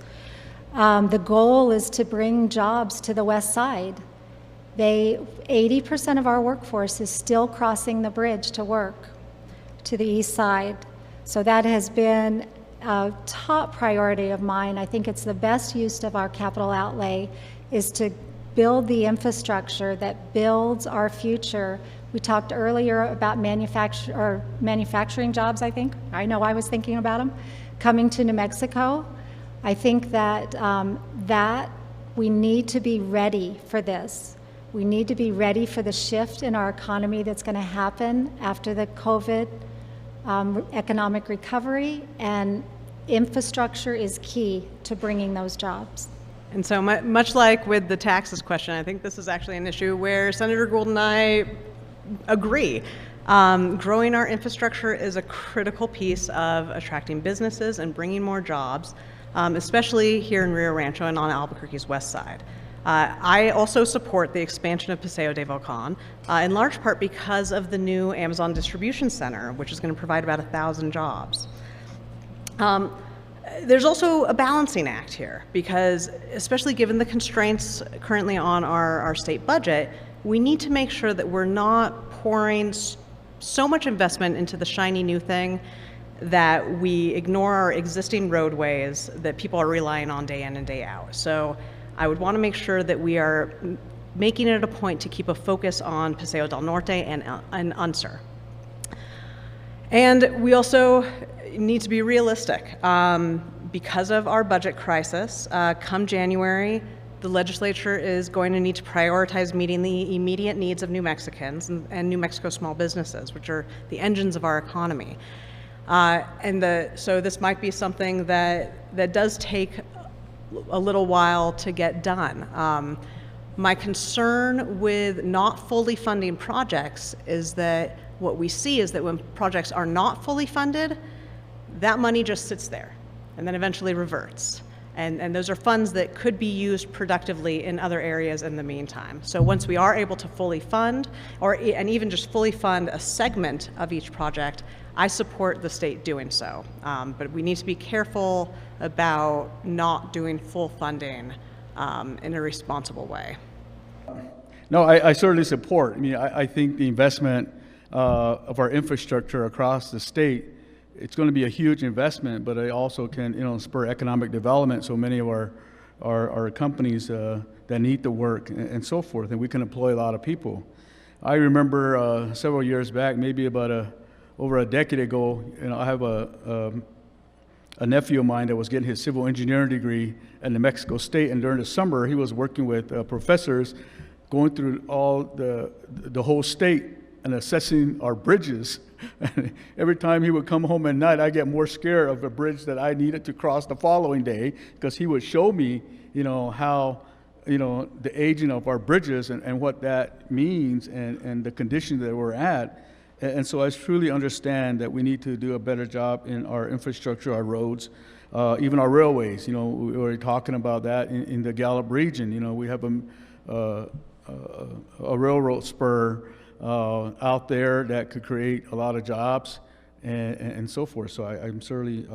The goal is to bring jobs to the west side. 80% of our workforce is still crossing the bridge to work to the east side. So that has been a top priority of mine. I think it's the best use of our capital outlay is to build the infrastructure that builds our future. We talked earlier about manufacturing jobs, I think. I know I was thinking about them, coming to New Mexico. I think that, that we need to be ready for this. We need to be ready for the shift in our economy that's going to happen after the COVID economic recovery, and infrastructure is key to bringing those jobs. And so much like with the taxes question, I think this is actually an issue where Senator Gould and I agree. Growing our infrastructure is a critical piece of attracting businesses and bringing more jobs, especially here in Rio Rancho and on Albuquerque's west side. I also support the expansion of Paseo del Volcan, in large part because of the new Amazon distribution center, which is going to provide about 1,000 jobs. There's also a balancing act here, because especially given the constraints currently on our state budget, we need to make sure that we're not pouring so much investment into the shiny new thing that we ignore our existing roadways that people are relying on day in and day out. So I would want to make sure that we are making it a point to keep a focus on Paseo del Norte and UNSER. And we also need to be realistic. Because of our budget crisis, come January, the legislature is going to need to prioritize meeting the immediate needs of New Mexicans and New Mexico small businesses, which are the engines of our economy. So this might be something that does take a little while to get done. My concern with not fully funding projects is that what we see is that when projects are not fully funded, that money just sits there and then eventually reverts. And those are funds that could be used productively in other areas in the meantime. So once we are able to fully fund, and even just fully fund a segment of each project, I support the state doing so. But we need to be careful about not doing full funding in a responsible way. No, I certainly support. I mean, I think the investment of our infrastructure across the state, it's going to be a huge investment, but it also can, spur economic development. So many of our companies that need the work and so forth, and we can employ a lot of people. I remember several years back, maybe about over a decade ago, I have a nephew of mine that was getting his civil engineering degree at New Mexico State, and during the summer he was working with professors going through all the whole state and assessing our bridges. Every time he would come home at night, I get more scared of a bridge that I needed to cross the following day, because he would show me, how, the aging of our bridges and what that means and the condition that we're at. And so I truly understand that we need to do a better job in our infrastructure, our roads, even our railways. We were talking about that in the Gallup region. We have a railroad spur out there that could create a lot of jobs and so forth. So I'm certainly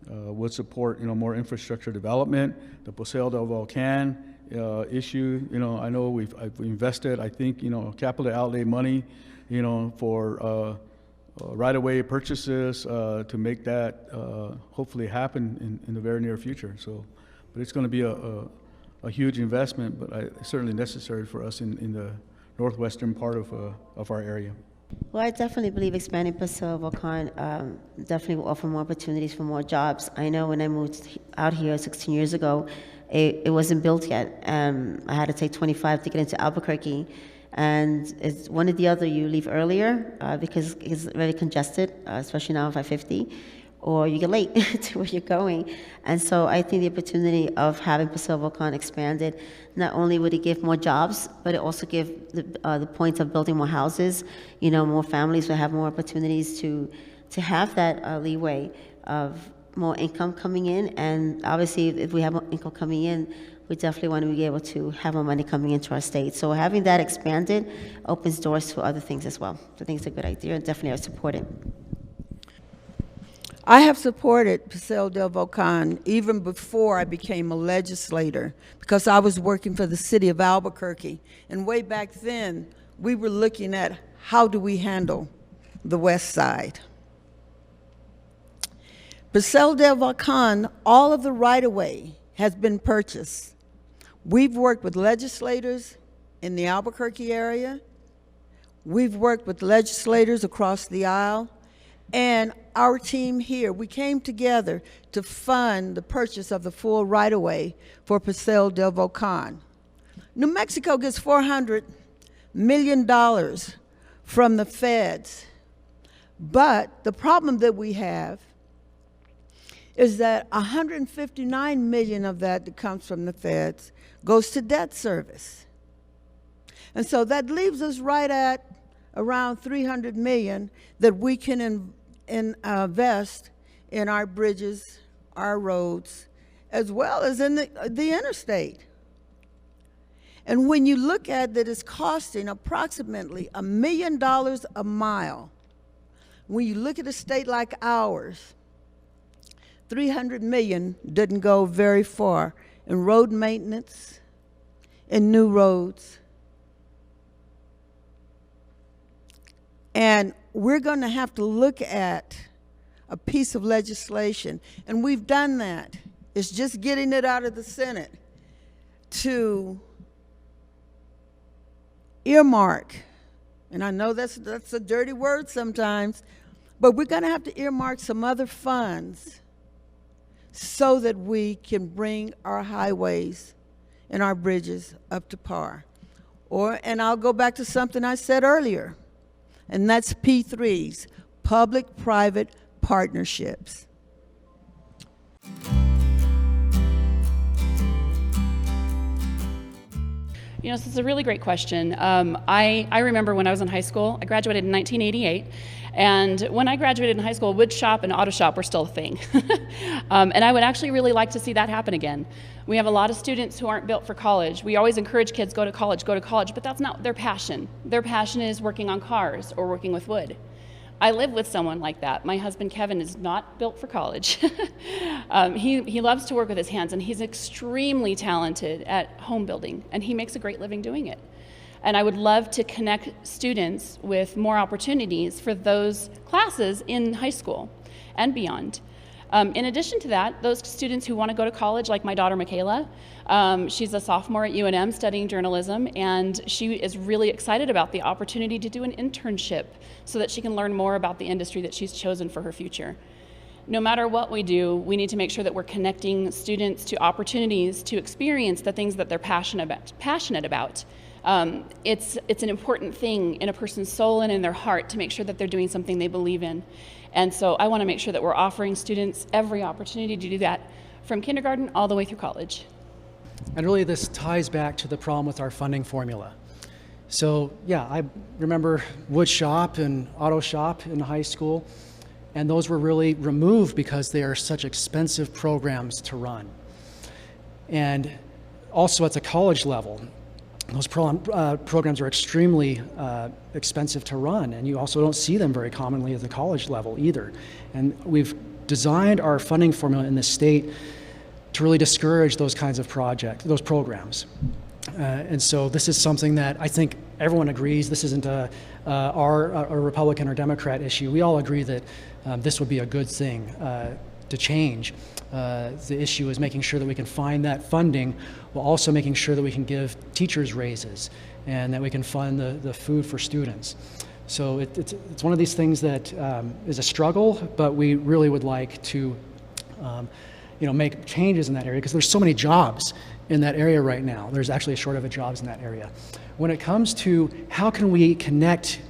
would support more infrastructure development. The Paseo del Volcan issue, I know I've invested, I think, capital outlay money, for right-of-way purchases to make that hopefully happen in the very near future. So, but it's going to be a huge investment, but certainly necessary for us in the northwestern part of our area. Well, I definitely believe expanding Paseo Volcan definitely will offer more opportunities for more jobs. I know when I moved out here 16 years ago, it wasn't built yet. I had to take 25 to get into Albuquerque. And it's one or the other, you leave earlier because it's very congested, especially now on 550, or you get late to where you're going. And so I think the opportunity of having Paseo Volcan expanded, not only would it give more jobs, but it also give the point of building more houses. More families will have more opportunities to have that leeway of more income coming in. And obviously, if we have more income coming in, we definitely want to be able to have more money coming into our state. So having that expanded opens doors to other things as well. So I think it's a good idea, and definitely I support it. I have supported Paseo del Volcan even before I became a legislator, because I was working for the city of Albuquerque. And way back then, we were looking at how do we handle the west side. Paseo del Volcan, all of the right-of-way has been purchased. We've worked with legislators in the Albuquerque area. We've worked with legislators across the aisle. And our team here, we came together to fund the purchase of the full right-of-way for Paseo del Volcan. New Mexico gets $400 million from the feds. But the problem that we have is that $159 million of that comes from the feds goes to debt service. And so that leaves us right at around $300 million that we can invest in our bridges, our roads, as well as in the interstate. And when you look at that, it's costing approximately $1 million a mile. When you look at a state like ours, $300 million didn't go very far in road maintenance, in new roads. And we're going to have to look at a piece of legislation, and we've done that. It's just getting it out of the Senate to earmark, and I know that's a dirty word sometimes, but we're going to have to earmark some other funds so that we can bring our highways and our bridges up to par. And I'll go back to something I said earlier, and that's P3s, public-private partnerships. You know, this is a really great question. I remember when I was in high school, I graduated in 1988, and when I graduated in high school, wood shop and auto shop were still a thing. And I would actually really like to see that happen again. We have a lot of students who aren't built for college. We always encourage kids, go to college, but that's not their passion. Their passion is working on cars or working with wood. I live with someone like that. My husband, Kevin, is not built for college. He loves to work with his hands, and he's extremely talented at home building, and he makes a great living doing it. And I would love to connect students with more opportunities for those classes in high school and beyond. In addition to that, those students who want to go to college, like my daughter, Michaela, she's a sophomore at UNM studying journalism, and she is really excited about the opportunity to do an internship so that she can learn more about the industry that she's chosen for her future. No matter what we do, we need to make sure that we're connecting students to opportunities to experience the things that they're passionate about. It's an important thing in a person's soul and in their heart to make sure that they're doing something they believe in. And so I want to make sure that we're offering students every opportunity to do that, from kindergarten all the way through college. And really this ties back to the problem with our funding formula. So yeah, I remember wood shop and auto shop in high school, and those were really removed because they are such expensive programs to run. And also at the college level, those programs are extremely expensive to run, and you also don't see them very commonly at the college level either. And we've designed our funding formula in the state to really discourage those kinds of those programs. And so this is something that I think everyone agrees. This isn't a Republican or Democrat issue. We all agree that this would be a good thing to change. The issue is making sure that we can find that funding while also making sure that we can give teachers raises and that we can fund the food for students. So it's one of these things that is a struggle, but we really would like to make changes in that area because there's so many jobs in that area right now. There's actually a shortage of jobs in that area. When it comes to how can we connect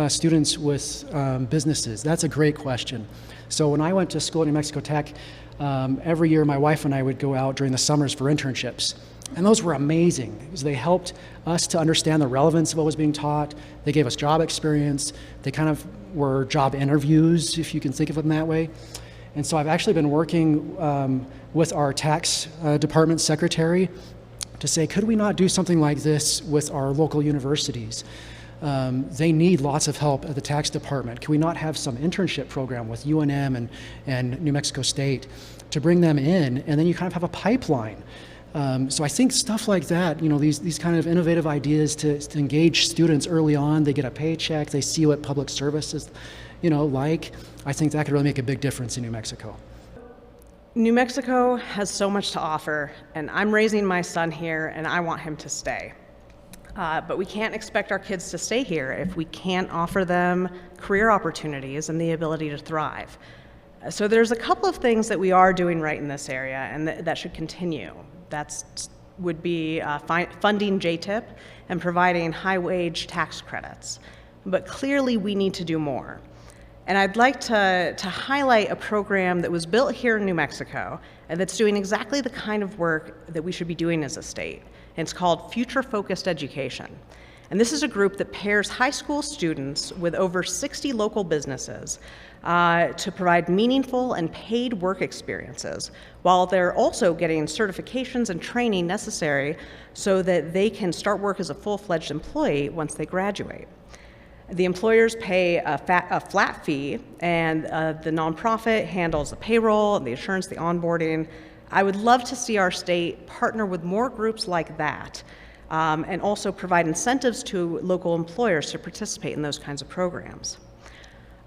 students with businesses, that's a great question. So when I went to school at New Mexico Tech, every year my wife and I would go out during the summers for internships. And those were amazing because they helped us to understand the relevance of what was being taught. They gave us job experience. They kind of were job interviews, if you can think of them that way. And so I've actually been working with our tax department secretary to say, could we not do something like this with our local universities? They need lots of help at the tax department. Can we not have some internship program with UNM and New Mexico State to bring them in, and then you kind of have a pipeline? So I think stuff like that, these kind of innovative ideas to engage students early on, they get a paycheck, they see what public service is, like, I think that could really make a big difference in New Mexico. New Mexico has so much to offer, and I'm raising my son here, and I want him to stay. But we can't expect our kids to stay here if we can't offer them career opportunities and the ability to thrive. So there's a couple of things that we are doing right in this area, and that should continue. That would be funding JTIP and providing high-wage tax credits. But clearly, we need to do more. And I'd like to highlight a program that was built here in New Mexico and that's doing exactly the kind of work that we should be doing as a state. And it's called Future Focused Education. And this is a group that pairs high school students with over 60 local businesses to provide meaningful and paid work experiences, while they're also getting certifications and training necessary so that they can start work as a full-fledged employee once they graduate. The employers pay a flat fee, and the nonprofit handles the payroll, the insurance, the onboarding. I would love to see our state partner with more groups like that, and also provide incentives to local employers to participate in those kinds of programs.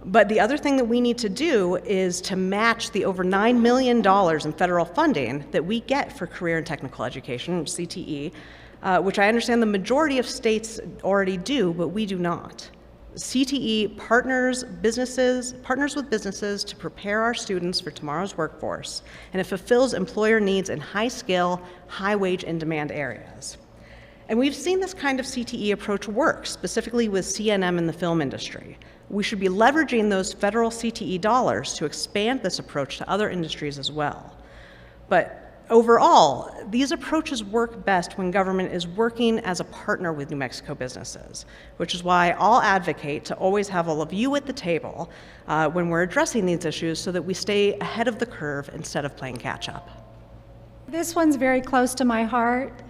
But the other thing that we need to do is to match the over $9 million in federal funding that we get for career and technical education, CTE, which I understand the majority of states already do, but we do not. CTE partners with businesses to prepare our students for tomorrow's workforce, and it fulfills employer needs in high-skill, high-wage, in-demand areas. And we've seen this kind of CTE approach work, specifically with CNM in the film industry. We should be leveraging those federal CTE dollars to expand this approach to other industries as well. But overall, these approaches work best when government is working as a partner with New Mexico businesses, which is why I'll advocate to always have all of you at the table when we're addressing these issues so that we stay ahead of the curve instead of playing catch up. This one's very close to my heart.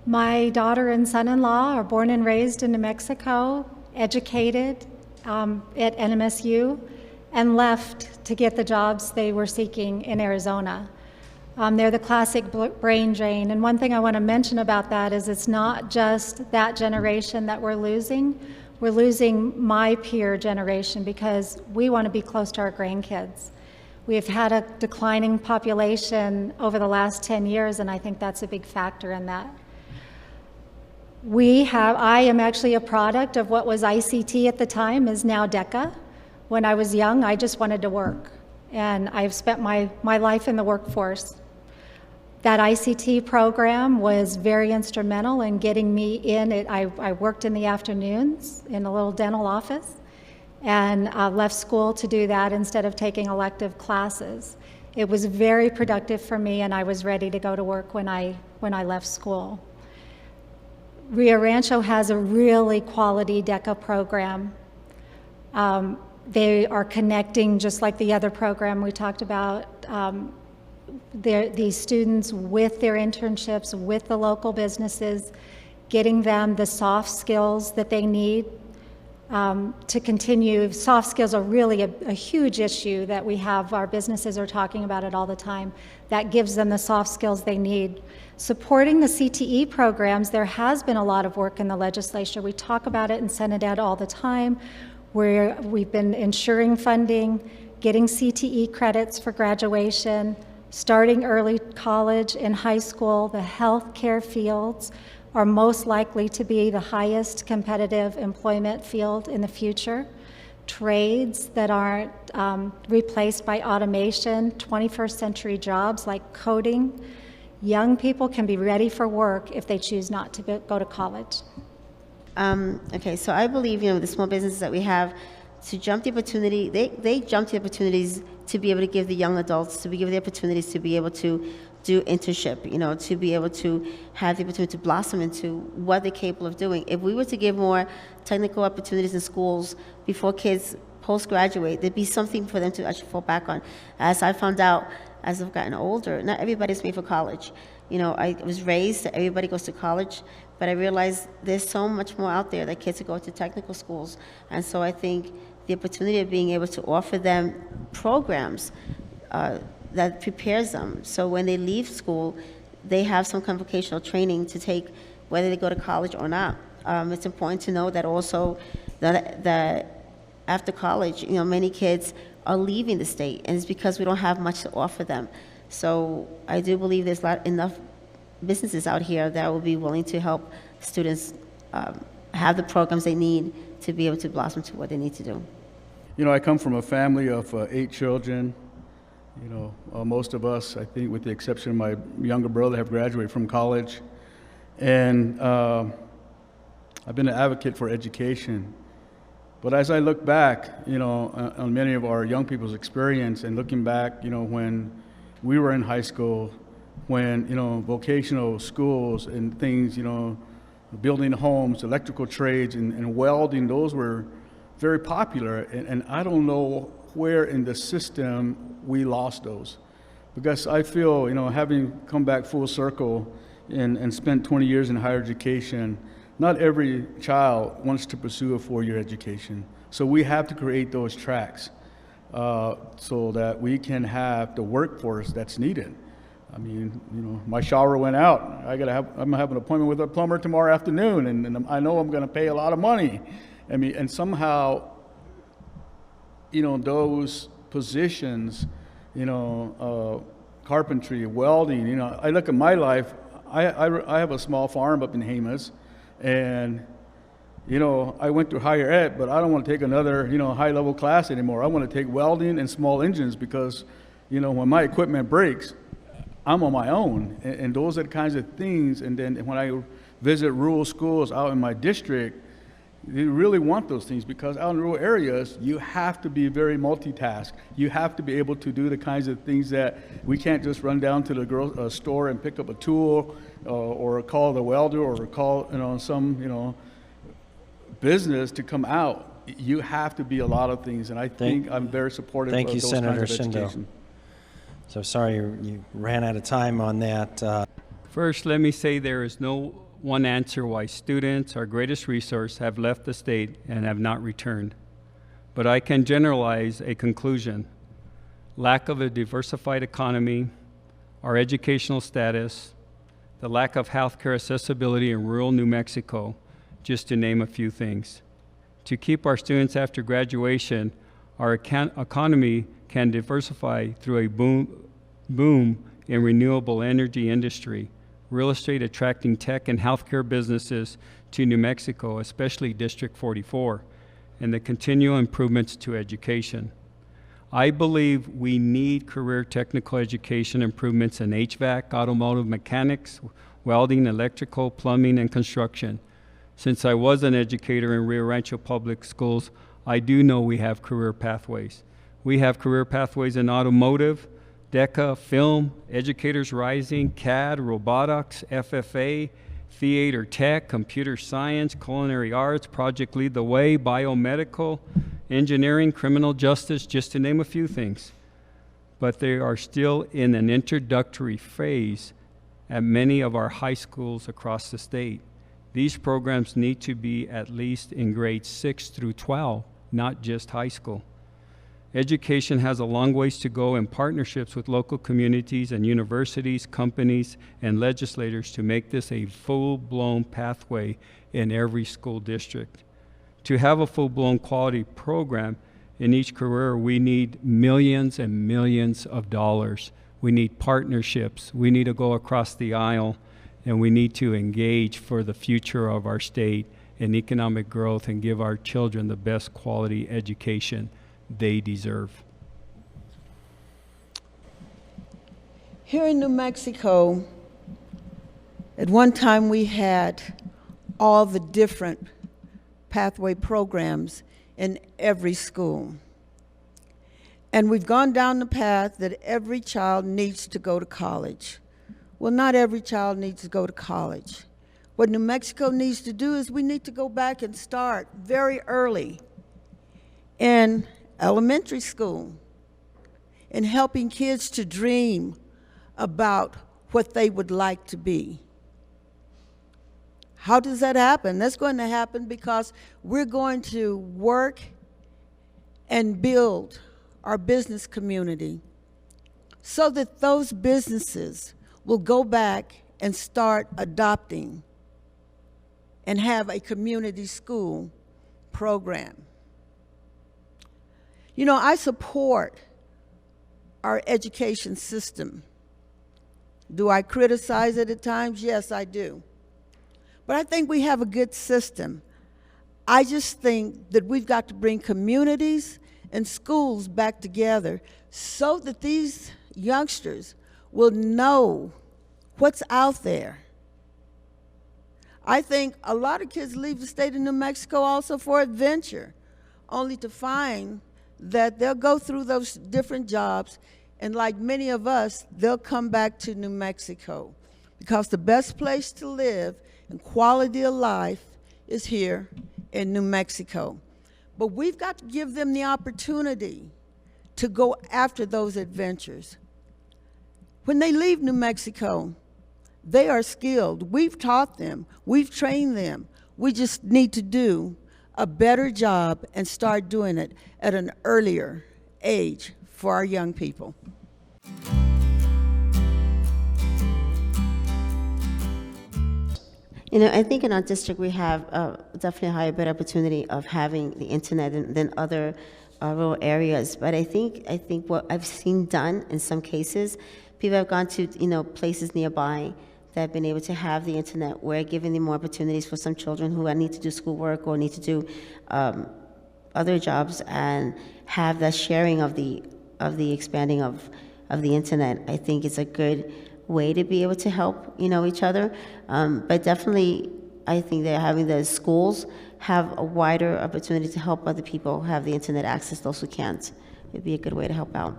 My daughter and son-in-law are born and raised in New Mexico, educated at NMSU, and left to get the jobs they were seeking in Arizona. They're the classic brain drain, and one thing I want to mention about that is it's not just that generation that we're losing my peer generation because we want to be close to our grandkids. We've had a declining population over the last 10 years, and I think that's a big factor in that. I am actually a product of what was ICT at the time, is now DECA. When I was young, I just wanted to work, and I've spent my life in the workforce. That ICT program was very instrumental in getting me in. I worked in the afternoons in a little dental office, and left school to do that instead of taking elective classes. It was very productive for me, and I was ready to go to work when I left school. Rio Rancho has a really quality DECA program. They are connecting, just like the other program we talked about, these students with their internships, with the local businesses, getting them the soft skills that they need to continue. Soft skills are really a huge issue that we have. Our businesses are talking about it all the time. That gives them the soft skills they need. Supporting the CTE programs, there has been a lot of work in the legislature. We talk about it in Senate Ed all the time, where we've been ensuring funding, getting CTE credits for graduation, starting early college and high school. The healthcare fields are most likely to be the highest competitive employment field in the future. Trades that aren't replaced by automation, 21st century jobs like coding. Young people can be ready for work if they choose not to go to college. Okay, so I believe, the small businesses that we have, to jump the opportunity, they jump the opportunities to be able to give the young adults, to give the opportunities to be able to do internship, to be able to have the opportunity to blossom into what they're capable of doing. If we were to give more technical opportunities in schools before kids post-graduate, there'd be something for them to actually fall back on. As I found out, as I've gotten older, not everybody's made for college. I was raised that everybody goes to college, but I realized there's so much more out there that kids go to technical schools. And so I think the opportunity of being able to offer them programs that prepares them. So when they leave school, they have some kind of vocational training to take, whether they go to college or not. It's important to know that also that after college, many kids are leaving the state, and it's because we don't have much to offer them. So I do believe there's enough businesses out here that will be willing to help students have the programs they need to be able to blossom to what they need to do. I come from a family of 8 children. Most of us, I think with the exception of my younger brother, have graduated from college. And I've been an advocate for education. But as I look back, on many of our young people's experience, and looking back, when we were in high school, when, vocational schools and things, building homes, electrical trades, and welding, those were very popular. And I don't know where in the system we lost those. Because I feel, having come back full circle and spent 20 years in higher education, not every child wants to pursue a four-year education. So we have to create those tracks so that we can have the workforce that's needed. I mean, you know, my shower went out. I'm gonna have an appointment with a plumber tomorrow afternoon, and I know I'm gonna pay a lot of money. I mean, and somehow, you know, those positions, you know, carpentry, welding, you know, I look at my life, I have a small farm up in Jemez, and, you know, I went through higher ed, but I don't want to take another, you know, high-level class anymore. I want to take welding and small engines because, you know, when my equipment breaks, I'm on my own, and those are the kinds of things. And then when I visit rural schools out in my district, they really want those things, because out in rural areas, you have to be very multitask. You have to be able to do the kinds of things that we can't just run down to the store and pick up a tool, or call the welder, or call, you know, some, you know, business to come out. You have to be a lot of things, and I think I'm very supportive of those kinds of education. So sorry you ran out of time on that. First, let me say there is no one answer why students, our greatest resource, have left the state and have not returned. But I can generalize a conclusion: lack of a diversified economy, our educational status, the lack of healthcare accessibility in rural New Mexico, just to name a few things. To keep our students after graduation, our economy can diversify through a boom in renewable energy industry, real estate attracting tech and healthcare businesses to New Mexico, especially District 44, and the continual improvements to education. I believe we need career technical education improvements in HVAC, automotive mechanics, welding, electrical, plumbing, and construction. Since I was an educator in Rio Rancho Public Schools, I do know we have career pathways. We have career pathways in automotive, DECA, film, Educators Rising, CAD, robotics, FFA, theater tech, computer science, culinary arts, Project Lead the Way, biomedical, engineering, criminal justice, just to name a few things. But they are still in an introductory phase at many of our high schools across the state. These programs need to be at least in grades 6 through 12, not just high school. Education has a long ways to go in partnerships with local communities and universities, companies, and legislators to make this a full-blown pathway in every school district. To have a full-blown quality program in each career, we need millions and millions of dollars. We need partnerships. We need to go across the aisle, and we need to engage for the future of our state in economic growth and give our children the best quality education they deserve. Here in New Mexico, at one time we had all the different pathway programs in every school. And we've gone down the path that every child needs to go to college. Well, not every child needs to go to college. What New Mexico needs to do is we need to go back and start very early in elementary school and helping kids to dream about what they would like to be. How does that happen? That's going to happen because we're going to work and build our business community so that those businesses will go back and start adopting and have a community school program. You know, I support our education system. Do I criticize it at times? Yes, I do. But I think we have a good system. I just think that we've got to bring communities and schools back together so that these youngsters will know what's out there. I think a lot of kids leave the state of New Mexico also for adventure, only to find that they'll go through those different jobs, and like many of us, they'll come back to New Mexico because the best place to live and quality of life is here in New Mexico. But we've got to give them the opportunity to go after those adventures. When they leave New Mexico, they are skilled. We've taught them. We've trained them. We just need to do a better job and start doing it at an earlier age for our young people. You know, I think in our district we have definitely a higher, better opportunity of having the internet than other rural areas. But I think what I've seen done in some cases, people have gone to, you know, places nearby that have been able to have the internet. We're giving them more opportunities for some children who need to do schoolwork or need to do other jobs and have that sharing of the expanding of the internet. I think it's a good way to be able to help, you know, each other. But definitely, I think that having the schools have a wider opportunity to help other people have the internet access, those who can't. It'd be a good way to help out.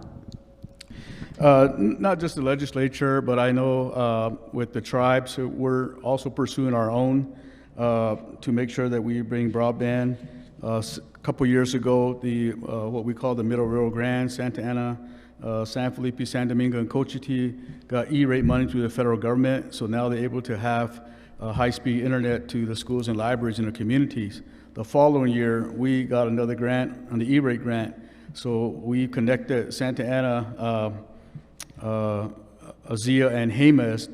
Not just the legislature, but I know with the tribes, we're also pursuing our own to make sure that we bring broadband. A couple years ago, the what we call the Middle Rio Grande, Santa Ana, San Felipe, San Domingo, and Cochiti got E-rate money through the federal government, so now they're able to have high-speed internet to the schools and libraries in the communities. The following year, we got another grant on the E-rate grant, so we connected Santa Ana, Azia, and Jemez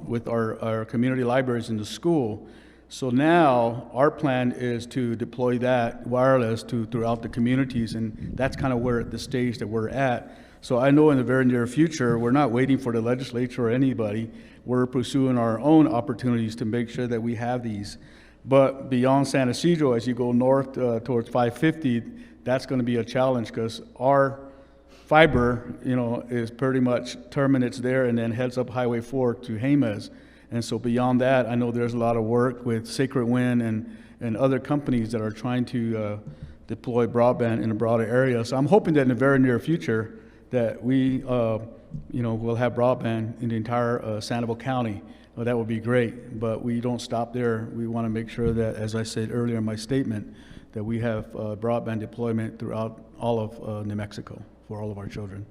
with our community libraries in the school. So now our plan is to deploy that wireless throughout the communities, and that's kind of where the stage that we're at. So I know in the very near future, we're not waiting for the legislature or anybody. We're pursuing our own opportunities to make sure that we have these. But beyond San Ysidro, as you go north towards 550, that's going to be a challenge because our fiber, you know, is pretty much terminates there and then heads up Highway 4 to Jemez. And so beyond that, I know there's a lot of work with Sacred Wind and other companies that are trying to deploy broadband in a broader area. So I'm hoping that in the very near future that we, you know, will have broadband in the entire Sandoval County. Well, that would be great, but we don't stop there. We want to make sure that, as I said earlier in my statement, that we have broadband deployment throughout all of New Mexico for all of our children.